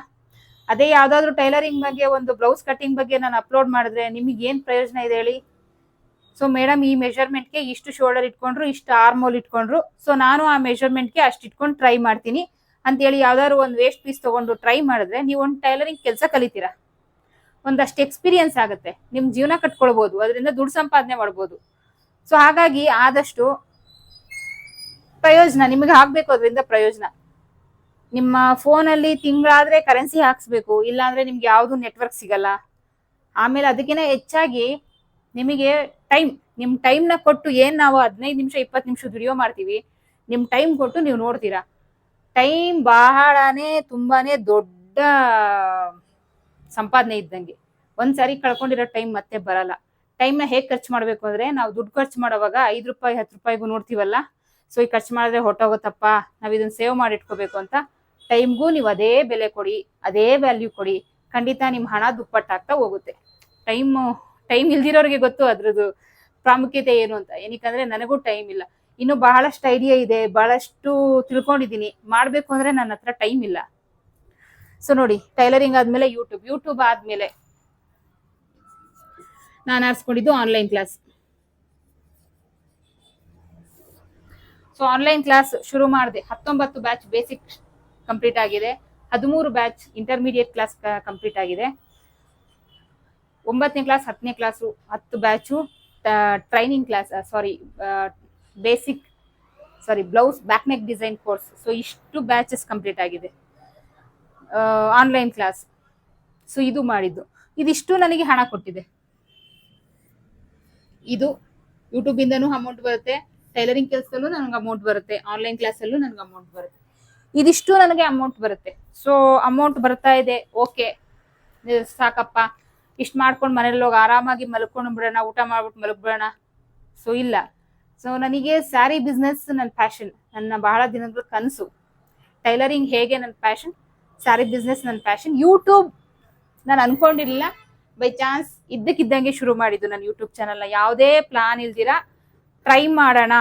ಅದೇ ಯಾವ್ದಾದ್ರು ಟೈಲರಿಂಗ್ ಬಗ್ಗೆ, ಒಂದು ಬ್ಲೌಸ್ ಕಟಿಂಗ್ ಬಗ್ಗೆ ನಾನು ಅಪ್ಲೋಡ್ ಮಾಡಿದ್ರೆ ನಿಮಗೆ ಏನ್ ಪ್ರಯೋಜನ ಇದೆ ಹೇಳಿ? ಸೊ ಮೇಡಮ್ ಈ ಮೆಜರ್ಮೆಂಟ್ಗೆ ಇಷ್ಟು ಶೋಲ್ಡರ್ ಇಟ್ಕೊಂಡ್ರು, ಇಷ್ಟು ಆರ್ಮೋಲ್ ಇಟ್ಕೊಂಡ್ರು, ಸೊ ನಾನು ಆ ಮೆಜರ್ಮೆಂಟ್ಗೆ ಅಷ್ಟು ಇಟ್ಕೊಂಡು ಟ್ರೈ ಮಾಡ್ತೀನಿ ಅಂತೇಳಿ ಯಾವ್ದಾದ್ರು ಒಂದು ವೇಸ್ಟ್ ಪೀಸ್ ತಗೊಂಡು ಟ್ರೈ ಮಾಡಿದ್ರೆ ನೀವು ಒಂದು ಟೈಲರಿಂಗ್ ಕೆಲಸ ಕಲಿತೀರಾ, ಒಂದಷ್ಟು ಎಕ್ಸ್ಪೀರಿಯನ್ಸ್ ಆಗುತ್ತೆ, ನಿಮ್ ಜೀವನ ಕಟ್ಕೊಳ್ಬಹುದು, ಅದರಿಂದ ದುಡ್ಡು ಸಂಪಾದನೆ ಮಾಡ್ಬೋದು. ಸೊ ಹಾಗಾಗಿ ಆದಷ್ಟು ಪ್ರಯೋಜನ ನಿಮಗೆ ಆಗ್ಬೇಕು, ಅದರಿಂದ ಪ್ರಯೋಜನ. ನಿಮ್ಮ ಫೋನಲ್ಲಿ ತಿಂಗಳಾದ್ರೆ ಕರೆನ್ಸಿ ಹಾಕ್ಸ್ಬೇಕು, ಇಲ್ಲಾಂದ್ರೆ ನಿಮ್ಗೆ ಯಾವ್ದು ನೆಟ್ವರ್ಕ್ ಸಿಗಲ್ಲ. ಆಮೇಲೆ ಅದಕ್ಕಿಂತ ಹೆಚ್ಚಾಗಿ ನಿಮಗೆ ನಿಮ್ ಟೈಮ್ನ ಕೊಟ್ಟು, ಏನ್ ನಾವು 15 ನಿಮಿಷ 20 ನಿಮಿಷದ ವಿಡಿಯೋ ಮಾಡ್ತೀವಿ, ನಿಮ್ ಟೈಮ್ ಕೊಟ್ಟು ನೀವು ನೋಡ್ತೀರಾ. ಟೈಮ್ ತುಂಬಾನೇ ದೊಡ್ಡ ಸಂಪಾದನೆ ಇದ್ದಂಗೆ. ಒಂದ್ಸಾರಿ ಕಳ್ಕೊಂಡಿರೋ ಟೈಮ್ ಮತ್ತೆ ಬರಲ್ಲ. ಟೈಮ್ನ ಹೇಗ್ ಖರ್ಚು ಮಾಡ್ಬೇಕು ಅಂದ್ರೆ, ನಾವು ದುಡ್ಡು ಖರ್ಚು ಮಾಡೋವಾಗ 5 ರೂಪಾಯಿ 10 ರೂಪಾಯಿಗೂ ನೋಡ್ತೀವಲ್ಲ, ಸೊ ಈ ಖರ್ಚು ಮಾಡಿದ್ರೆ ಹೊಟ್ಟೋಗುತ್ತಪ್ಪ, ನಾವ್ ಇದನ್ನ ಸೇವ್ ಮಾಡಿ ಇಟ್ಕೋಬೇಕು ಅಂತ ಟೈಮ್ಗೂ ನೀವು ಅದೇ ಬೆಲೆ ಕೊಡಿ, ಅದೇ ವ್ಯಾಲ್ಯೂ ಕೊಡಿ, ಖಂಡಿತ ನಿಮ್ ಹಣ ದುಪ್ಪಟ್ಟಾಗ್ತಾ ಹೋಗುತ್ತೆ. ಟೈಮ್ ಇಲ್ದಿರೋರಿಗೆ ಗೊತ್ತು ಅದ್ರದ್ದು ಪ್ರಾಮುಖ್ಯತೆ ಏನು ಅಂತ. ಏನಕ್ಕಂದ್ರೆ ನನಗೂ ಟೈಮ್ ಇಲ್ಲ, ಇನ್ನು ಬಹಳಷ್ಟು ಐಡಿಯಾ ಇದೆ, ಬಹಳಷ್ಟು ತಿಳ್ಕೊಂಡಿದೀನಿ, ಮಾಡ್ಬೇಕು ಅಂದ್ರೆ ನನ್ನ ಹತ್ರ ಟೈಮ್ ಇಲ್ಲ. ಸೊ ನೋಡಿ, ಟೈಲರಿಂಗ್ ಆದ್ಮೇಲೆ ಯೂಟ್ಯೂಬ್ ಆದ್ಮೇಲೆ ನಾನು ಆರಿಸ್ಕೊಂಡಿದ್ದು online class. So online class ಶುರು ಮಾಡಿದೆ. 19 ಬ್ಯಾಚ್ ಬೇಸಿಕ್ ಕಂಪ್ಲೀಟ್ ಆಗಿದೆ, 13 ಬ್ಯಾಚ್ ಇಂಟರ್ಮೀಡಿಯೇಟ್ ಕ್ಲಾಸ್ ಕಂಪ್ಲೀಟ್ ಆಗಿದೆ, 9ನೇ ಕ್ಲಾಸ್ 10ನೇ class 10 batch training class, blouse back neck design course. So ಇಷ್ಟು ಬ್ಯಾಚಸ್ ಕಂಪ್ಲೀಟ್ ಆಗಿದೆ ಆನ್ಲೈನ್ ಕ್ಲಾಸ್. ಸೊ ಇದು ಮಾಡಿದ್ದು, ಇದಿಷ್ಟು ನನಗೆ ಹಣ ಕೊಟ್ಟಿದೆ. ಇದು ಯೂಟ್ಯೂಬ್ ಇಂದನೂ ಅಮೌಂಟ್ ಬರುತ್ತೆ, ಟೈಲರಿಂಗ್ ಕೆಲಸದಲ್ಲೂ ನನಗೆ ಅಮೌಂಟ್ ಬರುತ್ತೆ, ಆನ್ಲೈನ್ ಕ್ಲಾಸ್ ಅಲ್ಲೂ ನನಗೆ ಅಮೌಂಟ್ ಬರುತ್ತೆ. ಇದಿಷ್ಟು ನನಗೆ ಅಮೌಂಟ್ ಬರುತ್ತೆ. ಸೊ ಅಮೌಂಟ್ ಬರ್ತಾ ಇದೆ, ಓಕೆ ಸಾಕಪ್ಪ, ಇಷ್ಟು ಮಾಡ್ಕೊಂಡು ಮನೇಲಿ ಹೋಗಿ ಆರಾಮಾಗಿ ಮಲ್ಕೊಂಡು ಬಿಡೋಣ, ಊಟ ಮಾಡ್ಬಿಟ್ಟು ಮಲಗ್ಬಿಡೋಣ. ಸೊ ಇಲ್ಲ. ಸೊ ನನಗೆ ಸ್ಯಾರಿ ಬಿಸ್ನೆಸ್ ನನ್ನ ಪ್ಯಾಷನ್, ನನ್ನ ಬಹಳ ದಿನಗಳ ಕನಸು. ಟೈಲರಿಂಗ್ ಹೇಗೆ ನನ್ನ ಪ್ಯಾಷನ್, ಸ್ಯಾರಿ ಬಿಸ್ನೆಸ್ ನನ್ನ ಪ್ಯಾಷನ್. ಯೂಟ್ಯೂಬ್ ನಾನು ಅನ್ಕೊಂಡಿರ್ಲಿಲ್ಲ, ಬೈ ಚಾನ್ಸ್ ಇದ್ದಕ್ಕಿದ್ದಂಗೆ ಶುರು ಮಾಡಿದ್ದು ನನ್ನ ಯೂಟ್ಯೂಬ್ ಚಾನಲ್ನ. ಯಾವುದೇ ಪ್ಲಾನ್ ಇಲ್ದಿರ ಟ್ರೈ ಮಾಡೋಣ.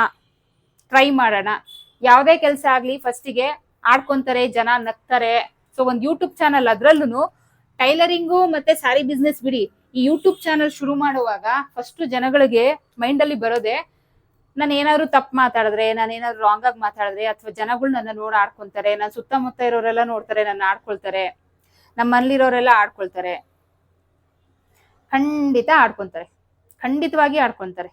ಯಾವುದೇ ಕೆಲಸ ಆಗ್ಲಿ ಫಸ್ಟಿಗೆ ಆಡ್ಕೊಂತಾರೆ, ಜನ ನಗ್ತಾರೆ. ಸೊ ಒಂದು ಯೂಟ್ಯೂಬ್ ಚಾನಲ್, ಅದ್ರಲ್ಲೂ ಟೈಲರಿಂಗು ಮತ್ತೆ ಸ್ಯಾರಿ ಬಿಸ್ನೆಸ್ ಬಿಡಿ, ಈ ಯೂಟ್ಯೂಬ್ ಚಾನಲ್ ಶುರು ಮಾಡುವಾಗ ಫಸ್ಟ್ ಜನಗಳಿಗೆ ಮೈಂಡ್ ಅಲ್ಲಿ ಬರೋದೆ, ನಾನು ಏನಾದ್ರು ತಪ್ಪು ಮಾತಾಡಿದ್ರೆ, ನಾನು ಏನಾದ್ರು ರಾಂಗ್ ಆಗಿ ಮಾತಾಡಿದ್ರೆ, ಅಥವಾ ಜನಗಳು ನನ್ನ ನೋಡಿ ಆಡ್ಕೊಂತಾರೆ, ನನ್ನ ಸುತ್ತಮುತ್ತ ಇರೋರೆಲ್ಲ ನೋಡ್ತಾರೆ, ನನ್ನ ಆಡ್ಕೊಳ್ತಾರೆ, ನಮ್ಮ ಮನೇಲಿರೋರೆಲ್ಲ ಆಡ್ಕೊಳ್ತಾರೆ. ಖಂಡಿತವಾಗಿ ಆಡ್ಕೊಂತಾರೆ.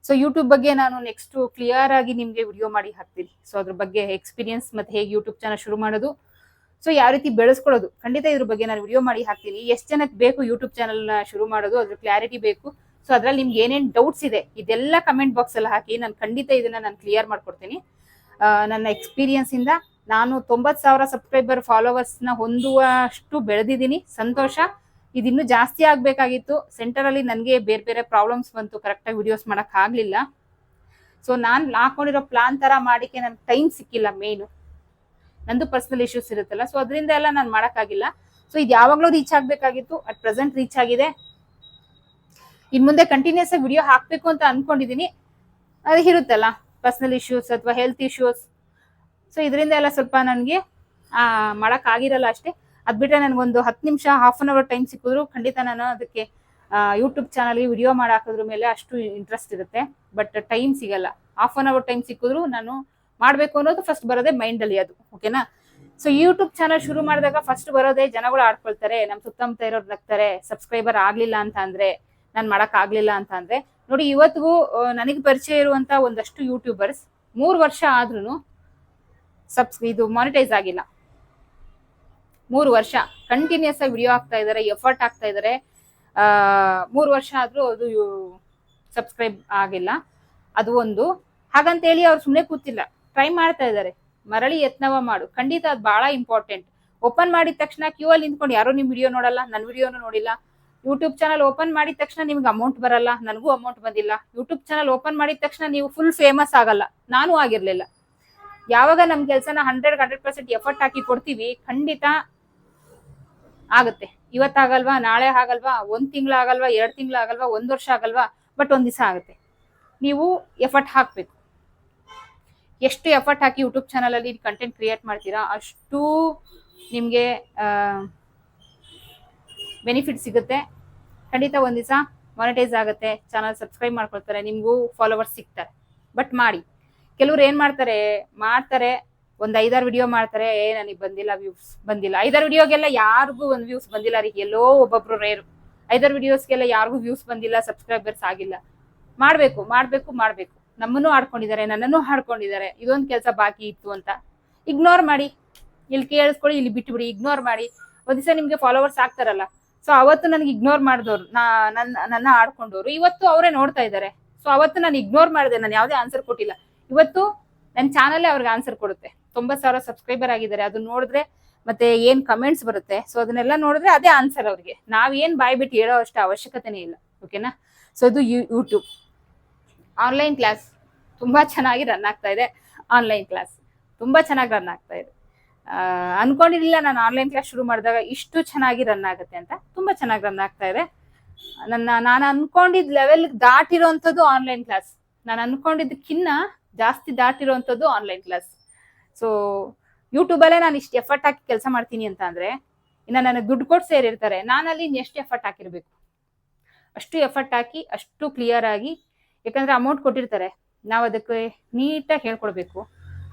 ಸೊ ಯೂಟ್ಯೂಬ್ ಬಗ್ಗೆ ನಾನು ನೆಕ್ಸ್ಟ್ ಕ್ಲಿಯರ್ ಆಗಿ ನಿಮ್ಗೆ ವಿಡಿಯೋ ಮಾಡಿ ಹಾಕ್ತೀನಿ. ಸೊ ಅದ್ರ ಬಗ್ಗೆ ಎಕ್ಸ್ಪೀರಿಯನ್ಸ್ ಮತ್ತೆ ಹೇಗೆ ಯೂಟ್ಯೂಬ್ ಚಾನಲ್ ಶುರು ಮಾಡೋದು, ಸೊ ಯಾವ ರೀತಿ ಬೆಳೆಸ್ಕೊಳ್ಳೋದು, ಖಂಡಿತ ಇದ್ರ ಬಗ್ಗೆ ನಾನು ವಿಡಿಯೋ ಮಾಡಿ ಹಾಕ್ತೀನಿ. ಎಷ್ಟು ಜನಕ್ಕೆ ಬೇಕು ಯೂಟ್ಯೂಬ್ ಚಾನಲ್ ಶುರು ಮಾಡೋದು, ಅದ್ರ ಕ್ಲಾರಿಟಿ ಬೇಕು. ಸೊ ಅದ್ರಲ್ಲಿ ನಿಮ್ಗೆ ಏನೇನು ಡೌಟ್ಸ್ ಇದೆ ಇದೆಲ್ಲ ಕಮೆಂಟ್ ಬಾಕ್ಸ್ ಅಲ್ಲಿ ಹಾಕಿ, ನಾನು ಖಂಡಿತ ಇದನ್ನ ನಾನು ಕ್ಲಿಯರ್ ಮಾಡ್ಕೊಡ್ತೀನಿ. ನನ್ನ ಎಕ್ಸ್ಪೀರಿಯನ್ಸ್ ಇಂದ ನಾನು 90,000 ಸಬ್ಸ್ಕ್ರೈಬರ್ ಫಾಲೋವರ್ಸ್ ನ ಹೊಂದುವಷ್ಟು ಬೆಳೆದಿದ್ದೀನಿ, ಸಂತೋಷ. ಇದಿನ್ನೂ ಜಾಸ್ತಿ ಆಗ್ಬೇಕಾಗಿತ್ತು. ಸೆಂಟರ್ ಅಲ್ಲಿ ನನಗೆ ಬೇರೆ ಬೇರೆ ಪ್ರಾಬ್ಲಮ್ಸ್ ಬಂತು, ಕರೆಕ್ಟಾಗಿ ವಿಡಿಯೋಸ್ ಮಾಡಕ್ ಆಗ್ಲಿಲ್ಲ. ಸೊ ನಾನು ಹಾಕೊಂಡಿರೋ ಪ್ಲಾನ್ ತರ ಮಾಡಿಕೆ ನನ್ಗೆ ಟೈಮ್ ಸಿಕ್ಕಿಲ್ಲ. ಮೇನು ನಂದು ಪರ್ಸನಲ್ ಇಶ್ಯೂಸ್ ಇರುತ್ತಲ್ಲ, ಸೊ ಅದರಿಂದ ಎಲ್ಲ ನಾನು ಮಾಡೋಕ್ಕಾಗಿಲ್ಲ. ಸೊ ಇದು ಯಾವಾಗಲೂ ರೀಚ್ ಆಗ್ಬೇಕಾಗಿತ್ತು, ಅಟ್ ಪ್ರೆಸೆಂಟ್ ರೀಚ್ ಆಗಿದೆ. ಇನ್ ಮುಂದೆ ಕಂಟಿನ್ಯೂಸ್ ಆಗಿ ವಿಡಿಯೋ ಹಾಕ್ಬೇಕು ಅಂತ ಅನ್ಕೊಂಡಿದೀನಿ. ಅದು ಇರುತ್ತಲ್ಲ ಪರ್ಸನಲ್ ಇಶ್ಯೂಸ್ ಅಥವಾ ಹೆಲ್ತ್ ಇಶ್ಯೂಸ್, ಸೊ ಇದರಿಂದ ಎಲ್ಲ ಸ್ವಲ್ಪ ನನಗೆ ಮಾಡಕ್ ಆಗಿರಲ್ಲ ಅಷ್ಟೇ. ಅದ್ ಬಿಟ್ರೆ ನನಗೊಂದು 10 ನಿಮಿಷ, ಹಾಫ್ ಅನ್ ಅವರ್ ಟೈಮ್ ಸಿಕ್ಕಿದ್ರು ಖಂಡಿತ ನಾನು ಅದಕ್ಕೆ ಯೂಟ್ಯೂಬ್ ಚಾನಲ್ಗೆ ವಿಡಿಯೋ ಮಾಡಾಕೋದ್ರ ಮೇಲೆ ಅಷ್ಟು ಇಂಟ್ರೆಸ್ಟ್ ಇರುತ್ತೆ. ಬಟ್ ಟೈಮ್ ಸಿಗಲ್ಲ. ಹಾಫ್ ಅನ್ ಅವರ್ ಟೈಮ್ ಸಿಕ್ಕಿದ್ರು ನಾನು ಮಾಡ್ಬೇಕು ಅನ್ನೋದು ಫಸ್ಟ್ ಬರೋದೇ ಮೈಂಡ್ ಅಲ್ಲಿ, ಅದು ಓಕೆನಾ. ಸೊ ಯೂಟ್ಯೂಬ್ ಚಾನಲ್ ಶುರು ಮಾಡಿದಾಗ ಫಸ್ಟ್ ಬರೋದೇ ಜನಗಳು ಆಡ್ಕೊಳ್ತಾರೆ, ನಮ್ ಸುತ್ತಮುತ್ತ ಇರೋರು ನಗ್ತಾರೆ, ಸಬ್ಸ್ಕ್ರೈಬರ್ ಆಗ್ಲಿಲ್ಲ ಅಂತ ಅಂದ್ರೆ, ನಾನ್ ಮಾಡಕ್ ಆಗ್ಲಿಲ್ಲ ಅಂತ ಅಂದ್ರೆ. ನೋಡಿ ಇವತ್ತಿಗೂ ನನಗೆ ಪರಿಚಯ ಇರುವಂತ ಒಂದಷ್ಟು ಯೂಟ್ಯೂಬರ್ಸ್ 3 ವರ್ಷ ಆದ್ರೂ ಇದು ಮಾನಿಟೈಸ್ ಆಗಿಲ್ಲ. 3 ವರ್ಷ ಕಂಟಿನ್ಯೂಸ್ ಆಗಿ ವಿಡಿಯೋ ಹಾಕ್ತಾ ಇದಾರೆ, ಎಫರ್ಟ್ ಹಾಕ್ತಾ ಇದಾರೆ. 3 ವರ್ಷ ಆದ್ರೂ ಅದು ಸಬ್ಸ್ಕ್ರೈಬ್ ಆಗಿಲ್ಲ. ಅದು ಒಂದು. ಹಾಗಂತೇಳಿ ಅವ್ರು ಸುಮ್ಮನೆ ಕೂತಿಲ್ಲ, ಟ್ರೈ ಮಾಡ್ತಾ ಇದಾರೆ. ಮರಳಿ ಯತ್ನವ ಮಾಡು, ಖಂಡಿತ ಅದು ಬಹಳ ಇಂಪಾರ್ಟೆಂಟ್. ಓಪನ್ ಮಾಡಿದ ತಕ್ಷಣ ಕ್ಯೂ ಅಲ್ಲಿ ನಿಂತ್ಕೊಂಡು ಯಾರೋ ನಿಮ್ ವಿಡಿಯೋ ನೋಡಲ್ಲ, ನನ್ನ ವಿಡಿಯೋನು ನೋಡಿಲ್ಲ. ಯೂಟ್ಯೂಬ್ ಚಾನಲ್ ಓಪನ್ ಮಾಡಿದ ತಕ್ಷಣ ನಿಮ್ಗೆ ಅಮೌಂಟ್ ಬರಲ್ಲ, ನನಗೂ ಅಮೌಂಟ್ ಬಂದಿಲ್ಲ. ಯೂಟ್ಯೂಬ್ ಚಾನಲ್ ಓಪನ್ ಮಾಡಿದ ತಕ್ಷಣ ನೀವು ಫುಲ್ ಫೇಮಸ್ ಆಗಲ್ಲ, ನಾನು ಆಗಿರ್ಲಿಲ್ಲ. ಯಾವಾಗ ನಮ್ ಕೆಲ್ಸನ 100% ಎಫರ್ಟ್ ಹಾಕಿ ಕೊಡ್ತೀವಿ, ಖಂಡಿತ ಆಗುತ್ತೆ. ಇವತ್ತಾಗಲ್ವಾ, ನಾಳೆ ಆಗಲ್ವಾ, 1 ತಿಂಗಳು ಆಗಲ್ವಾ, 2 ತಿಂಗಳು ಆಗಲ್ವಾ, 1 ವರ್ಷ ಆಗಲ್ವಾ, ಬಟ್ 1 ದಿವಸ ಆಗುತ್ತೆ. ನೀವು ಎಫರ್ಟ್ ಹಾಕ್ಬೇಕು. ಎಷ್ಟು ಎಫರ್ಟ್ ಹಾಕಿ ಯೂಟ್ಯೂಬ್ ಚಾನಲ್ ಅಲ್ಲಿ ಕಂಟೆಂಟ್ ಕ್ರಿಯೇಟ್ ಮಾಡ್ತೀರಾ, ಅಷ್ಟು ನಿಮ್ಗೆ ಬೆನಿಫಿಟ್ ಸಿಗುತ್ತೆ. ಖಂಡಿತ 1 ದಿವಸ ಮಾನಿಟೈಸ್ ಆಗುತ್ತೆ, ಚಾನಲ್ ಸಬ್ಸ್ಕ್ರೈಬ್ ಮಾಡ್ಕೊಳ್ತಾರೆ, ನಿಮ್ಗೂ ಫಾಲೋವರ್ಸ್ ಸಿಗ್ತಾರೆ. ಬಟ್ ಮಾಡಿ. ಕೆಲವ್ರು ಏನ್ ಮಾಡ್ತಾರೆ ಒಂದ್ 5-6 ವಿಡಿಯೋ ಮಾಡ್ತಾರೆ, ನನಗೆ ಬಂದಿಲ್ಲ, ವ್ಯೂಸ್ ಬಂದಿಲ್ಲ. 5-6 ವಿಡಿಯೋಗೆಲ್ಲ ಯಾರಿಗೂ 1 ವ್ಯೂಸ್ ಬಂದಿಲ್ಲ ರೀ, ಎಲ್ಲೋ ಒಬ್ಬೊಬ್ರು ರೇರು. 5-6 ವಿಡಿಯೋಸ್ಗೆಲ್ಲ ಯಾರಿಗೂ ವ್ಯೂಸ್ ಬಂದಿಲ್ಲ, ಸಬ್ಸ್ಕ್ರೈಬರ್ಸ್ ಆಗಿಲ್ಲ. ಮಾಡ್ಬೇಕು. ನಮ್ಮನ್ನು ಆಡ್ಕೊಂಡಿದ್ದಾರೆ, ನನ್ನನ್ನು ಆಡ್ಕೊಂಡಿದ್ದಾರೆ. ಇದೊಂದು ಕೆಲಸ ಬಾಕಿ ಇತ್ತು ಅಂತ ಇಗ್ನೋರ್ ಮಾಡಿ, ಇಲ್ಲಿ ಕೇಳಿಸ್ಕೊಳ್ಳಿ, ಇಲ್ಲಿ ಬಿಟ್ಟು ಬಿಡಿ, ಇಗ್ನೋರ್ ಮಾಡಿ. ಒಂದ್ ದಿವಸ ನಿಮ್ಗೆ ಫಾಲೋವರ್ಸ್ ಆಗ್ತಾರಲ್ಲ, ಸೊ ಅವತ್ತು ನನಗೆ ಇಗ್ನೋರ್ ಮಾಡಿದವ್ರು, ನನ್ನ ಆಡ್ಕೊಂಡವ್ರು, ಇವತ್ತು ಅವರೇ ನೋಡ್ತಾ ಇದ್ದಾರೆ. ಸೊ ಅವತ್ತು ನಾನು ಇಗ್ನೋರ್ ಮಾಡಿದೆ, ನಾನು ಯಾವುದೇ ಆನ್ಸರ್ ಕೊಟ್ಟಿಲ್ಲ. ಇವತ್ತು ನನ್ನ ಚಾನಲ್ ಅವ್ರಿಗೆ ಆನ್ಸರ್ ಕೊಡುತ್ತೆ. 90,000 ಸಬ್ಸ್ಕ್ರೈಬರ್ ಆಗಿದ್ದಾರೆ, ಅದು ನೋಡಿದ್ರೆ ಮತ್ತೆ ಏನ್ ಕಮೆಂಟ್ಸ್ ಬರುತ್ತೆ, ಸೊ ಅದನ್ನೆಲ್ಲ ನೋಡಿದ್ರೆ ಅದೇ ಆನ್ಸರ್ ಅವ್ರಿಗೆ. ನಾವೇನ್ ಬಾಯ್ ಬಿಟ್ಟು ಹೇಳೋ ಅಷ್ಟು ಅವಶ್ಯಕತೆನೇ ಇಲ್ಲ, ಓಕೆನಾ. ಸೊ ಇದು ಯೂಟ್ಯೂಬ್ ಆನ್ಲೈನ್ ಕ್ಲಾಸ್ ತುಂಬಾ ಚೆನ್ನಾಗಿ ರನ್ ಆಗ್ತಾ ಇದೆ. ಆನ್ಲೈನ್ ಕ್ಲಾಸ್ ತುಂಬಾ ಚೆನ್ನಾಗಿ ರನ್ ಆಗ್ತಾ ಇದೆ. ಅನ್ಕೊಂಡಿರ್ಲಿಲ್ಲ ನಾನು ಆನ್ಲೈನ್ ಕ್ಲಾಸ್ ಶುರು ಮಾಡಿದಾಗ ಇಷ್ಟು ಚೆನ್ನಾಗಿ ರನ್ ಆಗುತ್ತೆ ಅಂತ. ತುಂಬಾ ಚೆನ್ನಾಗಿ ರನ್ ಆಗ್ತಾ ಇದೆ. ನಾನು ಅನ್ಕೊಂಡಿದ್ ಲೆವೆಲ್ ದಾಟಿರೋಂಥದ್ದು ಆನ್ಲೈನ್ ಕ್ಲಾಸ್. ನಾನು ಅನ್ಕೊಂಡಿದ್ದಕ್ಕಿನ್ನ ಜಾಸ್ತಿ ದಾಟಿರೋಂಥದ್ದು ಆನ್ಲೈನ್ ಕ್ಲಾಸ್. ಸೊ ಯೂಟ್ಯೂಬಲ್ಲೇ ನಾನು ಇಷ್ಟು ಎಫರ್ಟ್ ಹಾಕಿ ಕೆಲಸ ಮಾಡ್ತೀನಿ ಅಂತ ಅಂದ್ರೆ, ಇನ್ನು ನನಗೆ ದುಡ್ಡು ಕೊಟ್ಟು ಸೇರಿರ್ತಾರೆ, ನಾನಲ್ಲಿ ಎಷ್ಟು ಎಫರ್ಟ್ ಹಾಕಿರ್ಬೇಕು, ಅಷ್ಟು ಎಫರ್ಟ್ ಹಾಕಿ ಅಷ್ಟು ಕ್ಲಿಯರ್ ಆಗಿ. ಯಾಕಂದ್ರೆ ಅಮೌಂಟ್ ಕೊಟ್ಟಿರ್ತಾರೆ, ನಾವು ಅದಕ್ಕೆ ನೀಟಾಗಿ ಹೇಳ್ಕೊಡ್ಬೇಕು.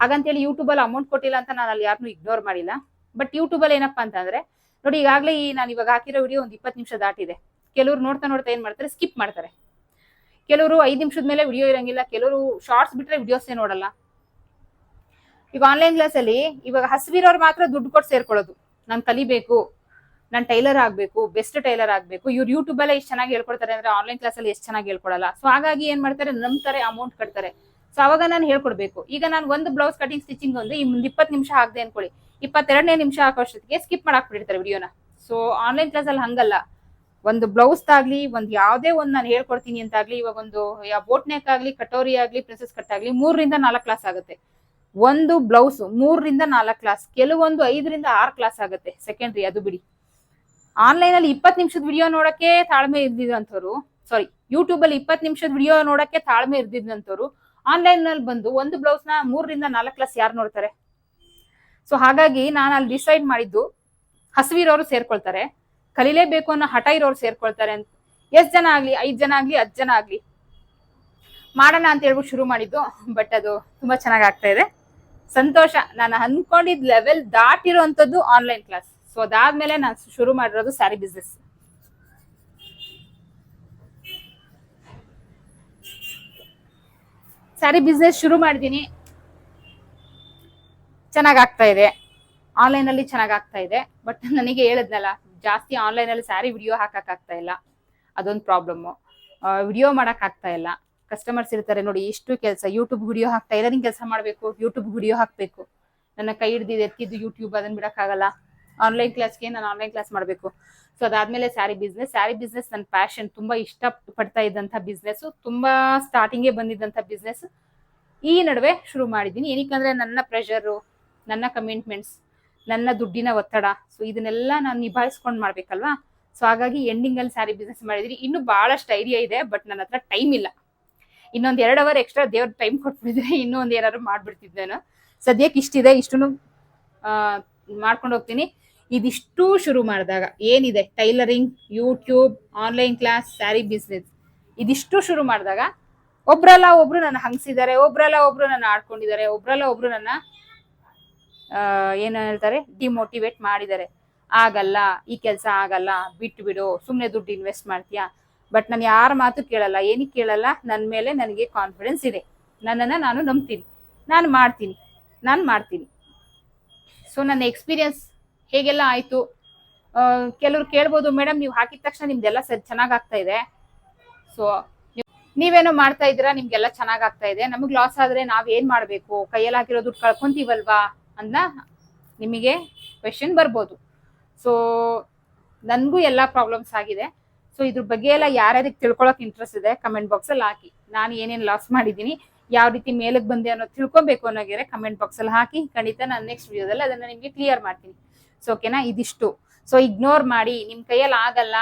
ಹಾಗಂತೇಳಿ ಯೂಟ್ಯೂಬಲ್ಲಿ ಅಮೌಂಟ್ ಕೊಟ್ಟಿಲ್ಲ ಅಂತ ನಾನು ಅಲ್ಲಿ ಯಾರನ್ನೂ ಇಗ್ನೋರ್ ಮಾಡಿಲ್ಲ. ಬಟ್ ಯೂಟ್ಯೂಬಲ್ಲಿ ಏನಪ್ಪಾ ಅಂತಂದ್ರೆ, ನೋಡಿ ಈಗಾಗಲೇ ನಾನು ಇವಾಗ ಹಾಕಿರೋ ವಿಡಿಯೋ ಒಂದು 20 ನಿಮಿಷ ದಾಟಿದೆ. ಕೆಲವರು ನೋಡ್ತಾ ಏನ್ ಮಾಡ್ತಾರೆ, ಸ್ಕಿಪ್ ಮಾಡ್ತಾರೆ. ಕೆಲವರು 5 ನಿಮಿಷದ ಮೇಲೆ ವಿಡಿಯೋ ಇರಂಗಿಲ್ಲ, ಕೆಲವರು ಶಾರ್ಟ್ಸ್ ಬಿಟ್ರೆ ವಿಡಿಯೋಸೇ ನೋಡಲ್ಲ. ಈಗ ಆನ್ಲೈನ್ ಕ್ಲಾಸ್ ಅಲ್ಲಿ ಇವಾಗ ಹಸಿವಿರೋರು ಮಾತ್ರ ದುಡ್ಡು ಕೊಟ್ಟು ಸೇರ್ಕೊಳ್ಳೋದು. ನಾನು ಕಲಿಬೇಕು, ನಾನು ಟೈಲರ್ ಆಗ್ಬೇಕು, ಬೆಸ್ಟ್ ಟೈಲರ್ ಆಗ್ಬೇಕು. ಇವ್ರು ಯೂಟ್ಯೂಬ್ ಅಲ್ಲೇ ಇಷ್ಟು ಚೆನ್ನಾಗಿ ಹೇಳ್ಕೊಡ್ತಾರೆ ಅಂದ್ರೆ ಆನ್ಲೈನ್ ಕ್ಲಾಸ್ ಅಲ್ಲಿ ಎಷ್ಟು ಚೆನ್ನಾಗಿ ಹೇಳ್ಕೊಡಲ್ಲ. ಸೊ ಹಾಗಾಗಿ ಏನ್ ಮಾಡ್ತಾರೆ, ನಂಬ್ತಾರೆ, ಅಮೌಂಟ್ ಕಟ್ತಾರೆ. ಸೊ ಅವಾಗ ನಾನು ಹೇಳ್ಕೊಡ್ಬೇಕು. ಈಗ ನಾನು ಒಂದು ಬ್ಲೌಸ್ ಕಟಿಂಗ್ ಸ್ಟಿಚಿಂಗ್ ಒಂದು 20 ನಿಮಿಷ ಆಗದೆ ಅನ್ಕೊಳ್ಳಿ, 22ನೇ ನಿಮಿಷ ಹಾಕೋಷ್ಟೊತ್ತಿಗೆ ಸ್ಕಿಪ್ ಮಾಡಕ್ ಬಿಟ್ಟಿರ್ತಾರೆ ವಿಡಿಯೋನ. ಸೊ ಆನ್ಲೈನ್ ಕ್ಲಾಸ್ ಅಲ್ಲಿ ಹಂಗಲ್ಲ, ಒಂದು ಬ್ಲೌಸ್ ಆಗ್ಲಿ, ಒಂದ್ ಯಾವ್ದೇ ಒಂದ್ ನಾನು ಹೇಳ್ಕೊಡ್ತೀನಿ ಅಂತ ಆಗ್ಲಿ, ಇವಾಗ ಒಂದು ಬೋಟ್ ನೆಕ್ ಆಗ್ಲಿ, ಕಟೋರಿ ಆಗ್ಲಿ, ಪ್ರಿನ್ಸೆಸ್ ಕಟ್ ಆಗ್ಲಿ 3 ರಿಂದ 4 ಕ್ಲಾಸ್ ಆಗುತ್ತೆ. ಒಂದು ಬ್ಲೌಸ್ 3 ರಿಂದ 4 ಕ್ಲಾಸ್, ಕೆಲವೊಂದು 5 ರಿಂದ 6 ಕ್ಲಾಸ್ ಆಗುತ್ತೆ ಸೆಕೆಂಡ್ರಿ, ಅದು ಬಿಡಿ. ಆನ್ಲೈನ್ ಅಲ್ಲಿ 20 ನಿಮಿಷದ ವಿಡಿಯೋ ನೋಡಕ್ಕೆ ತಾಳ್ಮೆ ಇರ್ದಿದಂತವ್ರು, ಸಾರಿ ಯೂಟ್ಯೂಬ್ ಅಲ್ಲಿ 20 ನಿಮಿಷದ ವಿಡಿಯೋ ನೋಡಕ್ಕೆ ತಾಳ್ಮೆ ಇರ್ದಿದಂತವ್ರು ಆನ್ಲೈನ್ ನಲ್ಲಿ ಬಂದು ಒಂದು ಬ್ಲೌಸ್ ನ 3 ರಿಂದ 4 ಕ್ಲಾಸ್ ಯಾರು ನೋಡ್ತಾರೆ? ಸೊ ಹಾಗಾಗಿ ನಾನು ಅಲ್ಲಿ ಡಿಸೈಡ್ ಮಾಡಿದ್ದು, ಹಸಿವಿರೋರು ಸೇರ್ಕೊಳ್ತಾರೆ, ಕಲಿಲೇಬೇಕು ಅನ್ನೋ ಹಠ ಇರೋರು ಸೇರ್ಕೊಳ್ತಾರೆ ಅಂತ. ಎಷ್ಟ್ ಜನ ಆಗ್ಲಿ, 5 ಜನ ಆಗ್ಲಿ, 10 ಜನ ಆಗ್ಲಿ, ಮಾಡೋಣ ಅಂತ ಹೇಳ್ಬಿಟ್ಟು ಶುರು ಮಾಡಿದ್ದು. ಬಟ್ ಅದು ತುಂಬಾ ಚೆನ್ನಾಗ್ ಆಗ್ತಾ ಇದೆ, ಸಂತೋಷ. ನಾನು ಅನ್ಕೊಂಡಿದ್ ಲೆವೆಲ್ ದಾಟಿರೋಂಥದ್ದು ಆನ್ಲೈನ್ ಕ್ಲಾಸ್. ಸೊ ಅದಾದ್ಮೇಲೆ ನಾನು ಶುರು ಮಾಡಿರೋದು ಸ್ಯಾರಿ ಬಿಸ್ನೆಸ್. ಸ್ಯಾರಿ ಬಿಸ್ನೆಸ್ ಶುರು ಮಾಡಿದೀನಿ, ಚೆನ್ನಾಗ್ ಆಗ್ತಾ ಇದೆ, ಆನ್ಲೈನ್ ಅಲ್ಲಿ ಚೆನ್ನಾಗ್ ಆಗ್ತಾ ಇದೆ. ಬಟ್ ನನಗೆ ಹೇಳದ್ನಲ್ಲ, ಜಾಸ್ತಿ ಆನ್ಲೈನ್ ಅಲ್ಲಿ ಸ್ಯಾರಿ ವಿಡಿಯೋ ಹಾಕಕ್ ಆಗ್ತಾ ಇಲ್ಲ, ಅದೊಂದು ಪ್ರಾಬ್ಲಮ್. ವಿಡಿಯೋ ಮಾಡಕ್ ಆಗ್ತಾ ಇಲ್ಲ, ಕಸ್ಟಮರ್ಸ್ ಇರ್ತಾರೆ ನೋಡಿ, ಎಷ್ಟು ಕೆಲಸ. ಯೂಟ್ಯೂಬ್ ವಿಡಿಯೋ ಹಾಕ್ತಾ ಟೈಲರಿಂಗ್ ಕೆಲಸ ಮಾಡ್ಬೇಕು, ಯೂಟ್ಯೂಬ್ ವಿಡಿಯೋ ಹಾಕ್ಬೇಕು, ನನ್ನ ಕೈ ಹಿಡ್ದಿದ್ದು ಎತ್ತಿದ್ದು ಯೂಟ್ಯೂಬ್, ಅದನ್ನ ಬಿಡಕ್ಕಾಗಲ್ಲ. ಆನ್ಲೈನ್ ಕ್ಲಾಸ್ಗೆ ನಾನು ಆನ್ಲೈನ್ ಕ್ಲಾಸ್ ಮಾಡ್ಬೇಕು. ಸೊ ಅದಾದ್ಮೇಲೆ ಸ್ಯಾರಿ ಬಿಸ್ನೆಸ್ ನನ್ನ ಪ್ಯಾಷನ್, ತುಂಬಾ ಇಷ್ಟ ಪಡ್ತಾ ಇದ್ದಂತ ಬಿಸ್ನೆಸ್, ತುಂಬಾ ಸ್ಟಾರ್ಟಿಂಗೇ ಬಂದಿದ್ದಂತ ಬಿಸ್ನೆಸ್. ಈ ನಡುವೆ ಶುರು ಮಾಡಿದ್ದೀನಿ. ಏನಕ್ಕಂದ್ರೆ ನನ್ನ ಪ್ರೆಷರು, ನನ್ನ ಕಮಿಟ್ಮೆಂಟ್ಸ್, ನನ್ನ ದುಡ್ಡಿನ ಒತ್ತಡ, ಸೊ ಇದನ್ನೆಲ್ಲ ನಾನು ನಿಭಾಯಿಸ್ಕೊಂಡು ಮಾಡ್ಬೇಕಲ್ವಾ. ಸೊ ಹಾಗಾಗಿ ಎಂಡಿಂಗ್ ಅಲ್ಲಿ ಸ್ಯಾರಿ ಬಿಸ್ನೆಸ್ ಮಾಡಿದೀನಿ. ಇನ್ನು ಬಹಳಷ್ಟು ಐಡಿಯಾ ಇದೆ, ಬಟ್ ನನ್ನ ಹತ್ರ ಟೈಮ್ ಇಲ್ಲ. ಇನ್ನೊಂದ್ 2 ಅವರ್ ಎಕ್ಸ್ಟ್ರಾ ದೇವ್ರ ಟೈಮ್ ಕೊಟ್ಬಿಟ್ಟಿದ್ರೆ ಇನ್ನೊಂದ್ ಏನಾದ್ರು ಮಾಡ್ಬಿಡ್ತಿದ್ದೇನು. ಸದ್ಯಕ್ಕೆ ಇಷ್ಟಿದೆ, ಇಷ್ಟನ್ನು ಮಾಡ್ಕೊಂಡು ಹೋಗ್ತೀನಿ. ಇದಿಷ್ಟು ಶುರು ಮಾಡಿದಾಗ ಏನಿದೆ, tailoring, YouTube, online class, sari business, ಇದಿಷ್ಟು ಶುರು ಮಾಡಿದಾಗ ಒಬ್ರಲ್ಲ ಒಬ್ರು ನನ್ನ ಹಂಗ್ಸಿದ್ದಾರೆ, ಒಬ್ರಲ್ಲ ಒಬ್ರು ನನ್ನ ಆಡ್ಕೊಂಡಿದ್ದಾರೆ, ಒಬ್ರಲ್ಲ ಒಬ್ರು ನನ್ನ ಏನು ಹೇಳ್ತಾರೆ, ಡಿಮೋಟಿವೇಟ್ ಮಾಡಿದ್ದಾರೆ. ಆಗಲ್ಲ, ಈ ಕೆಲಸ ಆಗಲ್ಲ, ಬಿಟ್ಟು ಬಿಡು, ಸುಮ್ನೆ ದುಡ್ಡು ಇನ್ವೆಸ್ಟ್ ಮಾಡ್ತೀಯಾ. ಬಟ್ ನಾನು ಯಾರ ಮಾತು ಕೇಳಲ್ಲ. ಏನಕ್ಕೆ ಕೇಳಲ್ಲ? ನನ್ನ ಮೇಲೆ ನನಗೆ ಕಾನ್ಫಿಡೆನ್ಸ್ ಇದೆ, ನನ್ನನ್ನ ನಾನು ನಂಬ್ತೀನಿ, ನಾನು ಮಾಡ್ತೀನಿ. ಸೊ ನನ್ನ ಎಕ್ಸ್ಪೀರಿಯನ್ಸ್ ಹೇಗೆಲ್ಲ ಆಯ್ತು, ಕೆಲವ್ರು ಕೇಳ್ಬೋದು, ಮೇಡಮ್ ನೀವು ಹಾಕಿದ ತಕ್ಷಣ ನಿಮ್ದೆಲ್ಲ ಚೆನ್ನಾಗ್ ಆಗ್ತಾ ಇದೆ, ಸೊ ನೀವೇನೋ ಮಾಡ್ತಾ ಇದ್ದೀರಾ, ನಿಮ್ಗೆಲ್ಲ ಚೆನ್ನಾಗ್ ಆಗ್ತಾ ಇದೆ, ನಮಗ್ ಲಾಸ್ ಆದ್ರೆ ನಾವ್ ಏನ್ ಮಾಡ್ಬೇಕು, ಕೈಯಲ್ಲಿ ಹಾಕಿರೋ ದುಡ್ಡು ಕಳ್ಕೊಂತೀವಲ್ವಾ ಅಂತ ನಿಮಗೆ ಕ್ವೆಶನ್ ಬರ್ಬೋದು. ಸೊ ನನ್ಗೂ ಎಲ್ಲಾ ಪ್ರಾಬ್ಲಮ್ಸ್ ಆಗಿದೆ. ಸೊ ಇದ್ರ ಬಗ್ಗೆ ಎಲ್ಲ ಯಾರ್ಯಾರಿಗೆ ತಿಳ್ಕೊಳಕ್ ಇಂಟ್ರೆಸ್ಟ್ ಇದೆ ಕಮೆಂಟ್ ಬಾಕ್ಸ್ ಅಲ್ಲಿ ಹಾಕಿ. ನಾನು ಏನೇನ್ ಲಾಸ್ ಮಾಡಿದೀನಿ, ಯಾವ ರೀತಿ ಮೇಲಕ್ಕೆ ಬಂದೆ ಅನ್ನೋದು ತಿಳ್ಕೊಬೇಕು ಅನ್ನೋಗಿದ್ರೆ ಕಮೆಂಟ್ ಬಾಕ್ಸ್ ಅಲ್ಲಿ ಹಾಕಿ. ಖಂಡಿತ ನಾನು ನೆಕ್ಸ್ಟ್ ವಿಡಿಯೋದಲ್ಲಿ ಅದನ್ನ ನಿಮ್ಗೆ ಕ್ಲಿಯರ್ ಮಾಡ್ತೀನಿ. ಸೊ ಓಕೆನಾ, ಇದಿಷ್ಟು. ಸೊ ಇಗ್ನೋರ್ ಮಾಡಿ, ನಿಮ್ ಕೈಯಲ್ಲಿ ಆಗಲ್ಲ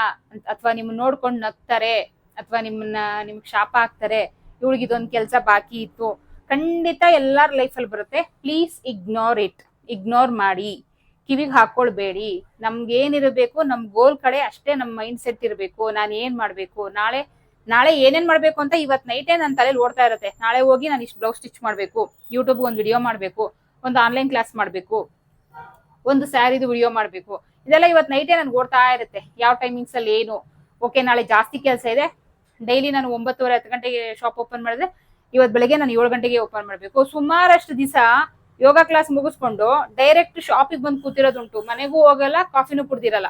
ಅಥವಾ ನಿಮ್ ನೋಡ್ಕೊಂಡು ನಗ್ತಾರೆ, ಅಥವಾ ನಿಮ್ಗೆ ಶಾಪ ಹಾಕ್ತಾರೆ, ಇವಳಿಗೆ ಇದೊಂದು ಕೆಲಸ ಬಾಕಿ ಇತ್ತು, ಖಂಡಿತ ಎಲ್ಲಾರ ಲೈಫಲ್ಲಿ ಬರುತ್ತೆ. ಪ್ಲೀಸ್ ಇಗ್ನೋರ್ ಮಾಡಿ, ಕಿವಿಗೆ ಹಾಕೊಳ್ಬೇಡಿ. ನಮ್ಗೆ ಏನಿರಬೇಕು, ನಮ್ ಗೋಲ್ ಕಡೆ ಅಷ್ಟೇ ನಮ್ ಮೈಂಡ್ ಸೆಟ್ ಇರಬೇಕು. ನಾನು ಏನ್ ಮಾಡ್ಬೇಕು, ನಾಳೆ ಏನೇನ್ ಮಾಡ್ಬೇಕು ಅಂತ ಇವತ್ ನೈಟೇ ನನ್ನ ತಲೆಯಲ್ಲಿ ಓಡ್ತಾ ಇರುತ್ತೆ. ನಾಳೆ ಹೋಗಿ ನಾನು ಇಷ್ಟು ಬ್ಲೌಸ್ ಸ್ಟಿಚ್ ಮಾಡ್ಬೇಕು, ಯೂಟ್ಯೂಬ್ ಒಂದು ವಿಡಿಯೋ ಮಾಡ್ಬೇಕು, ಒಂದು ಆನ್ಲೈನ್ ಕ್ಲಾಸ್ ಮಾಡ್ಬೇಕು, ಒಂದು ಸ್ಯಾರಿದು ವಿಡಿಯೋ ಮಾಡ್ಬೇಕು, ಇದೆಲ್ಲ ಇವತ್ ನೈಟೇ ನನ್ಗೆ ಓಡ್ತಾ ಇರುತ್ತೆ. ಯಾವ ಟೈಮಿಂಗ್ಸ್ ಅಲ್ಲಿ ಏನು, ಓಕೆ ನಾಳೆ ಜಾಸ್ತಿ ಕೆಲಸ ಇದೆ, ಡೈಲಿ ನಾನು 9:30 10 ಗಂಟೆಗೆ ಶಾಪ್ ಓಪನ್ ಮಾಡಿದ್ರೆ ಇವತ್ ಬೆಳಗ್ಗೆ ನಾನು 7 ಗಂಟೆಗೆ ಓಪನ್ ಮಾಡ್ಬೇಕು. ಸುಮಾರಷ್ಟು ದಿವಸ ಯೋಗ ಕ್ಲಾಸ್ ಮುಗಿಸ್ಕೊಂಡು ಡೈರೆಕ್ಟ್ ಶಾಪಿಗೆ ಬಂದು ಕೂತಿರೋದುಂಟು, ಮನೆಗೂ ಹೋಗಲ್ಲ, ಕಾಫಿನೂ ಕುಡ್ದಿರಲ್ಲ,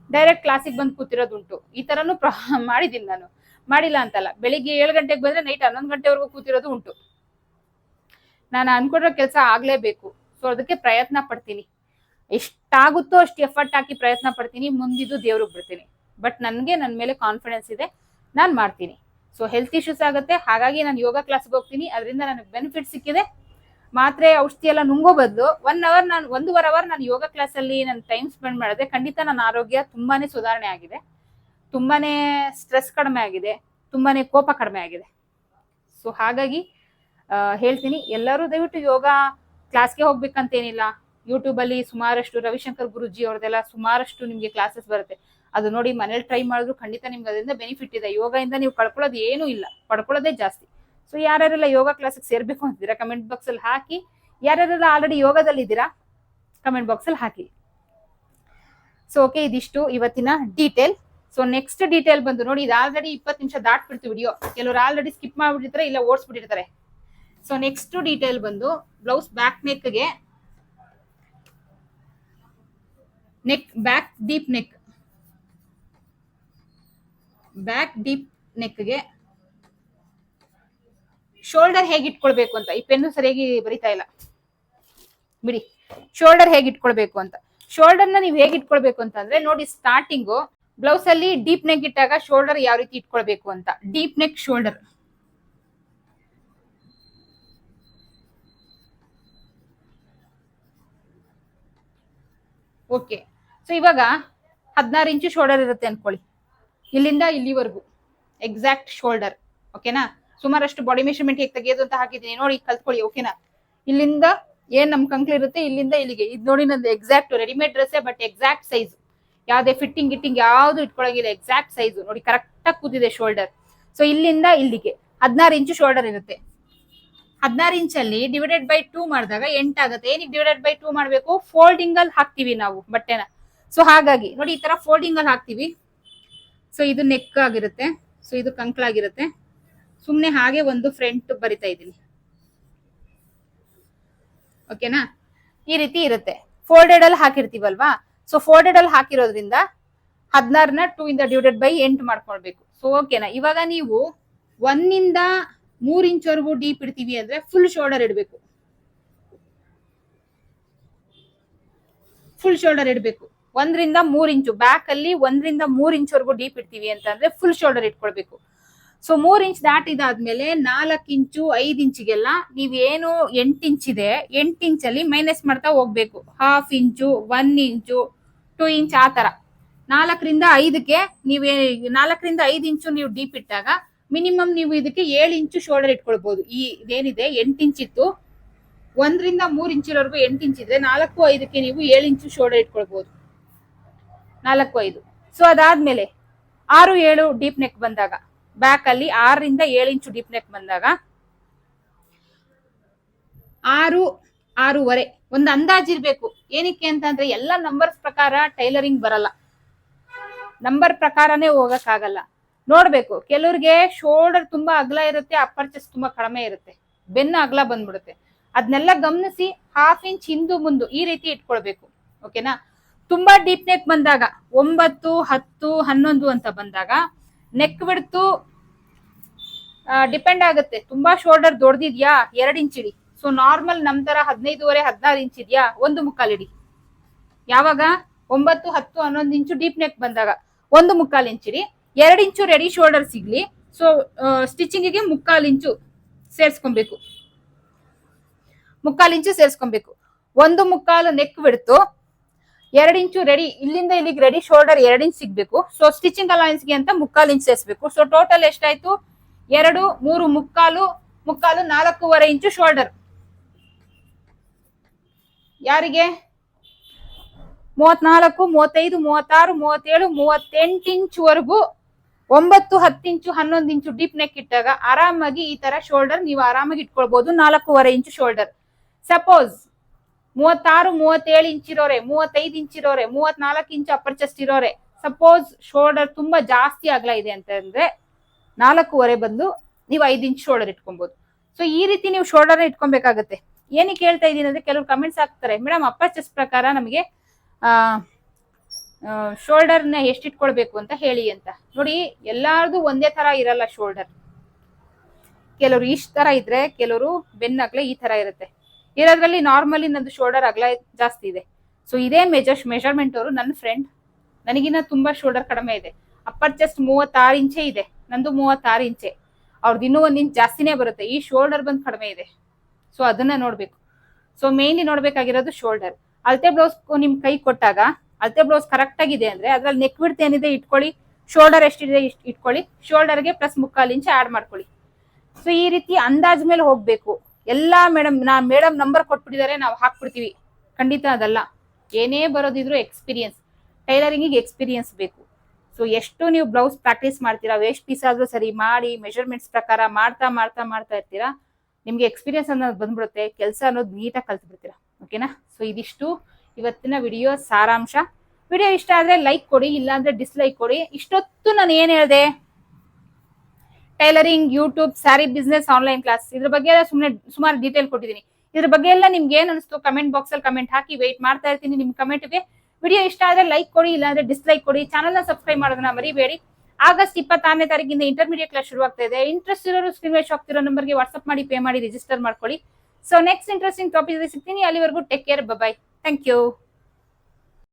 ಡೈರೆಕ್ಟ್ ಕ್ಲಾಸಿಗೆ ಬಂದು ಕೂತಿರೋದುಂಟು. ಈ ತರನು ಮಾಡಿದೀನಿ ನಾನು, ಮಾಡಿಲ್ಲ ಅಂತಲ್ಲ. ಬೆಳಿಗ್ಗೆ 7 ಗಂಟೆಗೆ ಬಂದ್ರೆ ನೈಟ್ 11 ಗಂಟೆವರೆಗೂ ಕೂತಿರೋದು ಉಂಟು. ನಾನು ಅನ್ಕೊಂಡಿರೋ ಕೆಲಸ ಆಗ್ಲೇಬೇಕು. ಸೊ ಅದಕ್ಕೆ ಪ್ರಯತ್ನ ಪಡ್ತೀನಿ, ಎಷ್ಟಾಗುತ್ತೋ ಅಷ್ಟು ಎಫರ್ಟ್ ಹಾಕಿ ಪ್ರಯತ್ನ ಪಡ್ತೀನಿ. ಮುಂದಿದ್ದು ದೇವ್ರಿಗೆ ಬಿಡ್ತೀನಿ. ಬಟ್ ನನ್ಗೆ ನನ್ನ ಮೇಲೆ ಕಾನ್ಫಿಡೆನ್ಸ್ ಇದೆ, ನಾನು ಮಾಡ್ತೀನಿ. ಸೊ ಹೆಲ್ತ್ ಇಶ್ಯೂಸ್ ಆಗುತ್ತೆ, ಹಾಗಾಗಿ ನಾನು ಯೋಗ ಕ್ಲಾಸ್ಗೆ ಹೋಗ್ತೀನಿ. ಅದರಿಂದ ನನಗೆ ಬೆನಿಫಿಟ್ ಸಿಕ್ಕಿದೆ. ಮಾತ್ರೆ ಔಷಧಿ ಎಲ್ಲ ನುಂಗೋ ಬದಲು 1.5 ಅವರ್ ನಾನು ಯೋಗ ಕ್ಲಾಸ್ ಅಲ್ಲಿ ನಾನು ಟೈಮ್ ಸ್ಪೆಂಡ್ ಮಾಡಿದ್ರೆ ಖಂಡಿತ ನನ್ನ ಆರೋಗ್ಯ ತುಂಬಾನೇ ಸುಧಾರಣೆ ಆಗಿದೆ, ತುಂಬಾನೇ ಸ್ಟ್ರೆಸ್ ಕಡಿಮೆ ಆಗಿದೆ, ತುಂಬಾನೇ ಕೋಪ ಕಡಿಮೆ ಆಗಿದೆ. ಸೊ ಹಾಗಾಗಿ ಹೇಳ್ತೀನಿ, ಎಲ್ಲರೂ ದಯವಿಟ್ಟು ಯೋಗ ಕ್ಲಾಸ್ಗೆ ಹೋಗ್ಬೇಕಂತೇನಿಲ್ಲ. ಯೂಟ್ಯೂಬ್ ಅಲ್ಲಿ ಸುಮಾರಷ್ಟು ರವಿಶಂಕರ್ ಗುರುಜಿ ಅವ್ರದೆಲ್ಲ ಸುಮಾರಷ್ಟು ನಿಮ್ಗೆ ಕ್ಲಾಸಸ್ ಬರುತ್ತೆ. ಅದು ನೋಡಿ ಮನೇಲಿ ಟ್ರೈ ಮಾಡಿದ್ರು ಖಂಡಿತ ನಿಮ್ಗೆ ಅದರಿಂದ ಬೆನಿಫಿಟ್ ಇದೆ. ಯೋಗದಿಂದ ನೀವು ಕಳ್ಕೊಳ್ಳೋದು ಏನೂ ಇಲ್ಲ, ಪಡ್ಕೊಳ್ಳೋದೇ ಜಾಸ್ತಿ. ಸೊ ಯಾರ್ಯಾರೆಲ್ಲ ಯೋಗ ಕ್ಲಾಸಿಗೆ ಸೇರ್ಬೇಕು ಅಂತಿದ್ದೀರಾ ಕಮೆಂಟ್ ಬಾಕ್ಸ್ ಅಲ್ಲಿ ಹಾಕಿ. ಯಾರ್ಯಾರೆಲ್ಲ ಆಲ್ರೆಡಿ ಯೋಗದಲ್ಲಿ ಇದ್ದೀರಾ ಕಮೆಂಟ್ ಬಾಕ್ಸ್ ಅಲ್ಲಿ ಹಾಕಿ. ಸೊ ಓಕೆ, ಇದಿಷ್ಟು ಇವತ್ತಿನ ಡೀಟೇಲ್. ಸೊ ನೆಕ್ಸ್ಟ್ ಡೀಟೇಲ್ ಬಂದು ನೋಡಿ, ಇದು ಆಲ್ರೆಡಿ 20 ನಿಮಿಷ ದಾಟ್ಬಿಡ್ತು ವಿಡಿಯೋ. ಕೆಲವರು ಆಲ್ರೆಡಿ ಸ್ಕಿಪ್ ಮಾಡ್ಬಿಟ್ಟಿರ್ತಾರೆ, ಇಲ್ಲ ಓಡಿಸ್ಬಿಟ್ಟಿರ್ತಾರೆ. ಸೊ ನೆಕ್ಸ್ಟ್ ಡೀಟೇಲ್ ಬಂದು ಬ್ಲೌಸ್ ಬ್ಯಾಕ್ ನೆಕ್ಗೆ ಬ್ಯಾಕ್ ಡೀಪ್ ನೆಕ್ಗೆ ಶೋಲ್ಡರ್ ಹೇಗೆ ಇಟ್ಕೊಳ್ಬೇಕು ಅಂತ. ಈ ಪೆನ್ನು ಸರಿಯಾಗಿ ಬರಿತಾ ಇಲ್ಲ ಬಿಡಿ. ಶೋಲ್ಡರ್ ಹೇಗೆ ಇಟ್ಕೊಳ್ಬೇಕು ಅಂತ, ಶೋಲ್ಡರ್ನ ನೀವು ಹೇಗೆ ಇಟ್ಕೊಳ್ಬೇಕು ಅಂತಂದ್ರೆ ನೋಡಿ, ಸ್ಟಾರ್ಟಿಂಗು ಬ್ಲೌಸ್ ಅಲ್ಲಿ ಡೀಪ್ ನೆಕ್ ಇಟ್ಟಾಗ ಶೋಲ್ಡರ್ ಯಾವ ರೀತಿ ಇಟ್ಕೊಳ್ಬೇಕು ಅಂತ. Deep neck shoulder okay. So ಇವಾಗ 16 ಇಂಚು ಶೋಲ್ಡರ್ ಇರುತ್ತೆ ಅನ್ಕೊಳ್ಳಿ, ಇಲ್ಲಿಂದ ಇಲ್ಲಿವರೆಗೂ ಎಕ್ಸಾಕ್ಟ್ ಶೋಲ್ಡರ್. ಓಕೆನಾ? ಸುಮಾರಷ್ಟು ಬಾಡಿ ಮೆಷರ್ಮೆಂಟ್ ಹೇಗೆ ತೆಗೆಯೋದು ಅಂತ ಹಾಕಿದ್ದೀನಿ, ನೋಡಿ ಕಲ್ತ್ಕೊಳ್ಳಿ. ಓಕೆನಾ? ಇಲ್ಲಿಂದ ಏನ್ ನಮ್ ಕಂಕ್ಲಿ ಇರುತ್ತೆ ಇಲ್ಲಿಂದ ಇಲ್ಲಿಗೆ, ಇದು ನೋಡಿ ನಂದು exact readymade dress, but exact size, ಯಾವ್ದೇ ಫಿಟ್ಟಿಂಗ್ ಗಿಟ್ಟಿಂಗ್ ಯಾವ್ದು ಇಟ್ಕೊಳಂಗಿಲ್ಲ, ಎಕ್ಸಾಕ್ಟ್ ಸೈಜ್ ನೋಡಿ ಕರೆಕ್ಟ್ ಆಗಿ ಕೂತಿದೆ ಶೋಲ್ಡರ್. ಸೊ ಇಲ್ಲಿಂದ ಇಲ್ಲಿಗೆ 16 ಇಂಚು ಶೋಲ್ಡರ್ ಇರುತ್ತೆ. 16 ಇಂಚಲ್ಲಿ ಡಿವೈಡೆಡ್ ಬೈ 2 ಮಾಡಿದಾಗ 8 ಆಗುತ್ತೆ. ಏನಕ್ಕೆ ಡಿವೈಡೆಡ್ ಬೈ 2 ಮಾಡ್ಬೇಕು? ಫೋಲ್ಡಿಂಗ್ ಅಲ್ಲಿ ಹಾಕ್ತಿವಿ ನಾವು ಬಟ್ಟೆನ. ಸೊ ಹಾಗಾಗಿ ನೋಡಿ ಈ ತರ ಫೋಲ್ಡಿಂಗ್ ಅಲ್ಲಿ ಹಾಕ್ತಿವಿ. ಸೊ ಇದು ನೆಕ್ ಆಗಿರುತ್ತೆ, ಸೊ ಇದು ಕಂಕ್ಳಾಗಿರುತ್ತೆ. ಸುಮ್ನೆ ಹಾಗೆ ಒಂದು ಫ್ರಂಟ್ ಬರಿತಾ ಇದ್ದೀನಿ. ಓಕೆನಾ? ಈ ರೀತಿ ಇರುತ್ತೆ. ಫೋಲ್ಡೆಡ್ ಅಲ್ಲಿ ಹಾಕಿರ್ತೀವಲ್ವಾ, ಸೊ ಫೋಲ್ಡೆಡ್ ಅಲ್ಲಿ ಹಾಕಿರೋದ್ರಿಂದ 16ನ 2 ಇಂದ ಡಿವೈಡೆಡ್ ಬೈ 8 ಮಾಡ್ಕೊಳ್ಬೇಕು. ಸೊ ಓಕೆನಾ? ಇವಾಗ ನೀವು 1 ಇಂದ 3 ಇಂಚ್ವರೆಗೂ ಡೀಪ್ ಇಡ್ತೀವಿ ಅಂದ್ರೆ ಫುಲ್ ಶೋಲ್ಡರ್ ಇಡಬೇಕು. ಫುಲ್ ಶೋಲ್ಡರ್ ಇಡಬೇಕು. 1 ರಿಂದ 3 ಇಂಚು ಬ್ಯಾಕ್ ಅಲ್ಲಿ 1 ರಿಂದ 3 ಇಂಚ್ವರೆಗೂ ಡೀಪ್ ಇಡ್ತೀವಿ ಅಂತಂದ್ರೆ ಫುಲ್ ಶೋಲ್ಡರ್ ಇಟ್ಕೊಳ್ಬೇಕು. ಸೊ 3 ಇಂಚ್ ದಾಟಿದಾದ್ಮೇಲೆ 4 ಇಂಚು 5 ಇಂಚಿಗೆಲ್ಲ ನೀವೇನು 8 ಇಂಚ್ ಇದೆ 8 ಇಂಚಲ್ಲಿ ಮೈನಸ್ ಮಾಡ್ತಾ ಹೋಗ್ಬೇಕು. 1/2 ಇಂಚು 1 ಇಂಚು 2 ಇಂಚ್ ಆ ತರ 4ರಿಂದ 5ಕ್ಕೆ ನೀವೇ 4ರಿಂದ 5 ಇಂಚು ನೀವು ಡೀಪ್ ಇಟ್ಟಾಗ ಮಿನಿಮಮ್ ನೀವು ಇದಕ್ಕೆ 7 ಇಂಚು ಶೋಲ್ಡರ್ ಇಟ್ಕೊಳ್ಬಹುದು. ಈ ಇದೇನಿದೆ 8 ಇಂಚ್ ಇತ್ತು, 1 ರಿಂದ 3 ಇಂಚಿವರೆಗೂ 8 ಇಂಚ್ ಇದ್ರೆ 4, 5ಕ್ಕೆ ನೀವು 7 ಇಂಚು ಶೋಲ್ಡರ್ ಇಟ್ಕೊಳ್ಬಹುದು. 4, 5. ಸೊ ಅದಾದ್ಮೇಲೆ 6, 7 ಡೀಪ್ ನೆಕ್ ಬಂದಾಗ ಬ್ಯಾಕ್ ಅಲ್ಲಿ 6 ರಿಂದ 7 ಇಂಚು ಡೀಪ್ ನೆಕ್ ಬಂದಾಗ 6, 6.5 ಒಂದು ಅಂದಾಜಿರ್ಬೇಕು. ಏನಕ್ಕೆ ಅಂತಂದ್ರೆ ಎಲ್ಲ ನಂಬರ್ಸ್ ಪ್ರಕಾರ ಟೈಲರಿಂಗ್ ಬರಲ್ಲ, ನಂಬರ್ ಪ್ರಕಾರನೇ ಹೋಗಕ್ಕಾಗಲ್ಲ. ನೋಡ್ಬೇಕು, ಕೆಲವ್ರಿಗೆ ಶೋಲ್ಡರ್ ತುಂಬಾ ಅಗಲ ಇರುತ್ತೆ, ಅಪ್ಪರ್ ಚೆಸ್ಟ್ ತುಂಬಾ ಕಡಿಮೆ ಇರುತ್ತೆ, ಬೆನ್ನು ಅಗಲ ಬಂದ್ಬಿಡುತ್ತೆ. ಅದನ್ನೆಲ್ಲ ಗಮನಿಸಿ 1/2 ಇಂಚ್ ಹಿಂದು ಮುಂದು ಈ ರೀತಿ ಇಟ್ಕೊಳ್ಬೇಕು. ಓಕೆನಾ? ತುಂಬಾ ಡೀಪ್ ನೆಕ್ ಬಂದಾಗ 9, 10, 11 ಅಂತ ಬಂದಾಗ ನೆಕ್ ಬಿಡ್ತು ಡಿಪೆಂಡ್ ಆಗುತ್ತೆ. ತುಂಬಾ ಶೋಲ್ಡರ್ ದೊಡ್ದಿದ್ಯಾ 2 ಇಂಚ್ ಇಡಿ. ಸೊ ನಾರ್ಮಲ್ ನಮ್ ತರ 15.5, 16 ಇಂಚ್ ಇದೆಯಾ 1.25 ಇಡಿ. ಯಾವಾಗ 9, 10, 11 ಇಂಚು ಡೀಪ್ ನೆಕ್ ಬಂದಾಗ 1.25 ಇಂಚ್ ಇಡಿ. 2 ಇಂಚು ರೆಡಿ ಶೋಲ್ಡರ್ ಸಿಗ್ಲಿ. ಸೊ ಸ್ಟಿಚಿಂಗಿಗೆ 1/4 ಇಂಚು ಸೇರ್ಸ್ಕೊಬೇಕು. 1/4 ಇಂಚು ಸೇರ್ಸ್ಕೊಬೇಕು. 1.25 ನೆಕ್ ಬಿಡ್ತು, 2 ಇಂಚು ರೆಡಿ, ಇಲ್ಲಿಂದ ಇಲ್ಲಿಗೆ ರೆಡಿ ಶೋಲ್ಡರ್ 2 ಇಂಚ್ ಸಿಗ್ಬೇಕು. ಸೊ ಸ್ಟಿಚಿಂಗ್ ಅಲೈನ್ಸ್ಗೆ ಅಂತ 1/4 ಇಂಚ್ ಸೇರಿಸಬೇಕು. ಸೊ ಟೋಟಲ್ ಎಷ್ಟಾಯ್ತು? 2, 3, 3/4, 4.5 ಇಂಚು ಶೋಲ್ಡರ್. ಯಾರಿಗೆ? 34, 35, 36, 37, 38 ಇಂಚ್ ವರೆಗೂ 9, 10 ಇಂಚು 11 ಇಂಚು ಡೀಪ್ ನೆಕ್ ಇಟ್ಟಾಗ ಆರಾಮಾಗಿ ಈ ತರ ಶೋಲ್ಡರ್ ನೀವು ಆರಾಮಾಗಿ ಇಟ್ಕೊಳ್ಬಹುದು. 4.5 ಇಂಚು ಶೋಲ್ಡರ್. ಸಪೋಸ್ 36, 37 ಇಂಚ್ ಇರೋರೆ, 35 ಇಂಚ್ ಇರೋರೆ, 34 ಇಂಚು ಅಪ್ಪರ್ ಚೆಸ್ಟ್ ಇರೋರೆ, ಸಪೋಸ್ ಶೋಲ್ಡರ್ ತುಂಬಾ ಜಾಸ್ತಿ ಅಗಲ ಇದೆ ಅಂತಂದ್ರೆ 4.5 ಬಂದು ನೀವು 5 ಇಂಚ್ ಶೋಲ್ಡರ್ ಇಟ್ಕೊಬಹುದು. ಸೊ ಈ ರೀತಿ ನೀವು ಶೋಲ್ಡರ್ ಇಟ್ಕೊಬೇಕಾಗತ್ತೆ. ಏನಕ್ಕೆ ಹೇಳ್ತಾ ಇದೀನಿ ಅಂದ್ರೆ ಕೆಲವರು ಕಮೆಂಟ್ಸ್ ಹಾಕ್ತಾರೆ, ಮೇಡಮ್ ಅಪ್ಪರ್ ಚೆಸ್ಟ್ ಪ್ರಕಾರ ನಮಗೆ ಶೋಲ್ಡರ್ನ ಎಷ್ಟು ಇಟ್ಕೊಳ್ಬೇಕು ಅಂತ ಹೇಳಿ ಅಂತ. ನೋಡಿ, ಎಲ್ಲಾರ್ದು ಒಂದೇ ತರ ಇರಲ್ಲ ಶೋಲ್ಡರ್. ಕೆಲವರು ಇಷ್ಟ ತರ ಇದ್ರೆ, ಕೆಲವರು ಬೆನ್ನಗ್ಲೆ ಈ ತರ ಇರುತ್ತೆ. ಇರೋದ್ರಲ್ಲಿ ನಾರ್ಮಲಿ ನಂದು ಶೋಲ್ಡರ್ ಅಗಲ ಜಾಸ್ತಿ ಇದೆ. ಸೊ ಇದೇ ಮೆಜರ್ಮೆಂಟ್ ಅವರು ನನ್ನ ಫ್ರೆಂಡ್, ನನಗಿನ್ನ ತುಂಬಾ ಶೋಲ್ಡರ್ ಕಡಿಮೆ ಇದೆ. ಅಪ್ಪರ್ ಚೆಸ್ಟ್ 36 ಇಂಚೇ ಇದೆ, ನಂದು 36 ಇಂಚೆ. ಅವ್ರದ್ದು ಇನ್ನೂ 1 ಇಂಚ್ ಜಾಸ್ತಿನೇ ಬರುತ್ತೆ. ಈ ಶೋಲ್ಡರ್ ಬಂದು ಕಡಿಮೆ ಇದೆ. ಸೊ ಅದನ್ನ ನೋಡ್ಬೇಕು. ಸೊ ಮೇನ್ಲಿ ನೋಡ್ಬೇಕಾಗಿರೋದು ಶೋಲ್ಡರ್. ಅಳತೆ ಬ್ಲೌಸ್ ನಿಮ್ ಕೈ ಕೊಟ್ಟಾಗ ಅಳತೆ ಬ್ಲೌಸ್ ಕರೆಕ್ಟ್ ಆಗಿದೆ ಅಂದ್ರೆ ಅದ್ರಲ್ಲಿ ನೆಕ್ ಬಿಡ್ತ್ ಏನಿದೆ ಇಟ್ಕೊಳ್ಳಿ, ಶೋಲ್ಡರ್ ಎಷ್ಟಿದೆ ಇಟ್ಕೊಳ್ಳಿ, ಶೋಲ್ಡರ್ಗೆ ಪ್ಲಸ್ 1/4 ಇಂಚ್ ಆಡ್ ಮಾಡ್ಕೊಳ್ಳಿ. ಸೊ ಈ ರೀತಿ ಅಂದಾಜ್ ಮೇಲೆ ಹೋಗ್ಬೇಕು. ಎಲ್ಲಾ ಮೇಡಮ್ ನಂಬರ್ ಕೊಟ್ಬಿಟ್ಟಿದ್ದಾರೆ ನಾವು ಹಾಕ್ಬಿಡ್ತೀವಿ, ಖಂಡಿತ ಅದಲ್ಲ. ಏನೇ ಬರೋದಿದ್ರು ಎಕ್ಸ್ಪೀರಿಯನ್ಸ್, ಟೈಲರಿಂಗಿಗೆ ಎಕ್ಸ್ಪೀರಿಯನ್ಸ್ ಬೇಕು. ಸೊ ಎಷ್ಟು ನೀವು ಬ್ಲೌಸ್ ಪ್ರಾಕ್ಟೀಸ್ ಮಾಡ್ತೀರಾ, ವೇಸ್ಟ್ ಪೀಸ್ ಆದ್ರೂ ಸರಿ ಮಾಡಿ ಮೆಜರ್ಮೆಂಟ್ಸ್ ಪ್ರಕಾರ ಮಾಡ್ತಾ ಇರ್ತೀರಾ, ನಿಮ್ಗೆ ಎಕ್ಸ್ಪೀರಿಯನ್ಸ್ ಅನ್ನೋದು ಬಂದ್ಬಿಡುತ್ತೆ. ಕೆಲಸ ಅನ್ನೋದು ನೀಟಾಗಿ ಕಲ್ತು ಬಿಡ್ತೀರಾ. ಓಕೆನಾ? ಸೊ ಇದಿಷ್ಟು ಇವತ್ತಿನ ವಿಡಿಯೋ ಸಾರಾಂಶ. ವಿಡಿಯೋ ಇಷ್ಟ ಆದ್ರೆ ಲೈಕ್ ಕೊಡಿ, ಇಲ್ಲಾಂದ್ರೆ ಡಿಸ್ಲೈಕ್ ಕೊಡಿ. ಇಷ್ಟೊತ್ತು ನಾನು ಏನ್ ಹೇಳ್ದೆ, tailoring, YouTube, sari business, online class, ಇದ್ರ ಬಗ್ಗೆ ಎಲ್ಲ ಸುಮಾರು ಡೀಟೇಲ್ ಕೊಟ್ಟಿದ್ದೀನಿ. ಇದ್ರ ಬಗ್ಗೆ ಎಲ್ಲ ನಿಮ್ಗೆ ಏನ್ ಅನಿಸ್ತು ಕಮೆಂಟ್ ಬಾಕ್ಸ್ ಅಲ್ಲಿ ಕಮೆಂಟ್ ಹಾಕಿ, ವೆಯ್ಟ್ ಮಾಡ್ತಾ ಇರ್ತೀನಿ ನಿಮ್ ಕಮೆಂಟ್ಗೆ. ವಿಡಿಯೋ ಇಷ್ಟ ಆದ್ರೆ ಲೈಕ್ ಕೊಡಿ, ಇಲ್ಲಾಂದ್ರೆ ಡಿಸ್ಲೈಕ್ ಕೊಡಿ. ಚಾನಲ್ ನ ಸಬ್ಸ್ಕ್ರೈಬ್ ಮಾಡೋದನ್ನ ಮರಿಬೇಡಿ. ಆಗಸ್ಟ್ 26ನೇ ತಾರೀಕಿಂದ ಇಂಟರ್ಮೀಡಿಯೇಟ್ ಕ್ಲಾಸ್ ಶುರು ಆಗ್ತಾ ಇದೆ. ಇಂಟ್ರೆಸ್ಟ್ ಇರೋರು ಸ್ಕ್ರೀನ್ ಮೇಲೆ ಆಗ್ತಿರೋ ನಂಬರ್ಗೆ ವಾಟ್ಸ್ಆಪ್ ಮಾಡಿ ಪೇ ಮಾಡಿ ರಿಜಿಸ್ಟರ್ ಮಾಡ್ಕೊಳ್ಳಿ. ಸೊ ನೆಕ್ಸ್ಟ್ ಇಂಟ್ರೆಸ್ಟಿಂಗ್ ಟಾಪಿಕ್ ಸಿಗ್ತೀನಿ. ಅಲ್ಲಿವರೆಗೂ take care, bye. Thank you.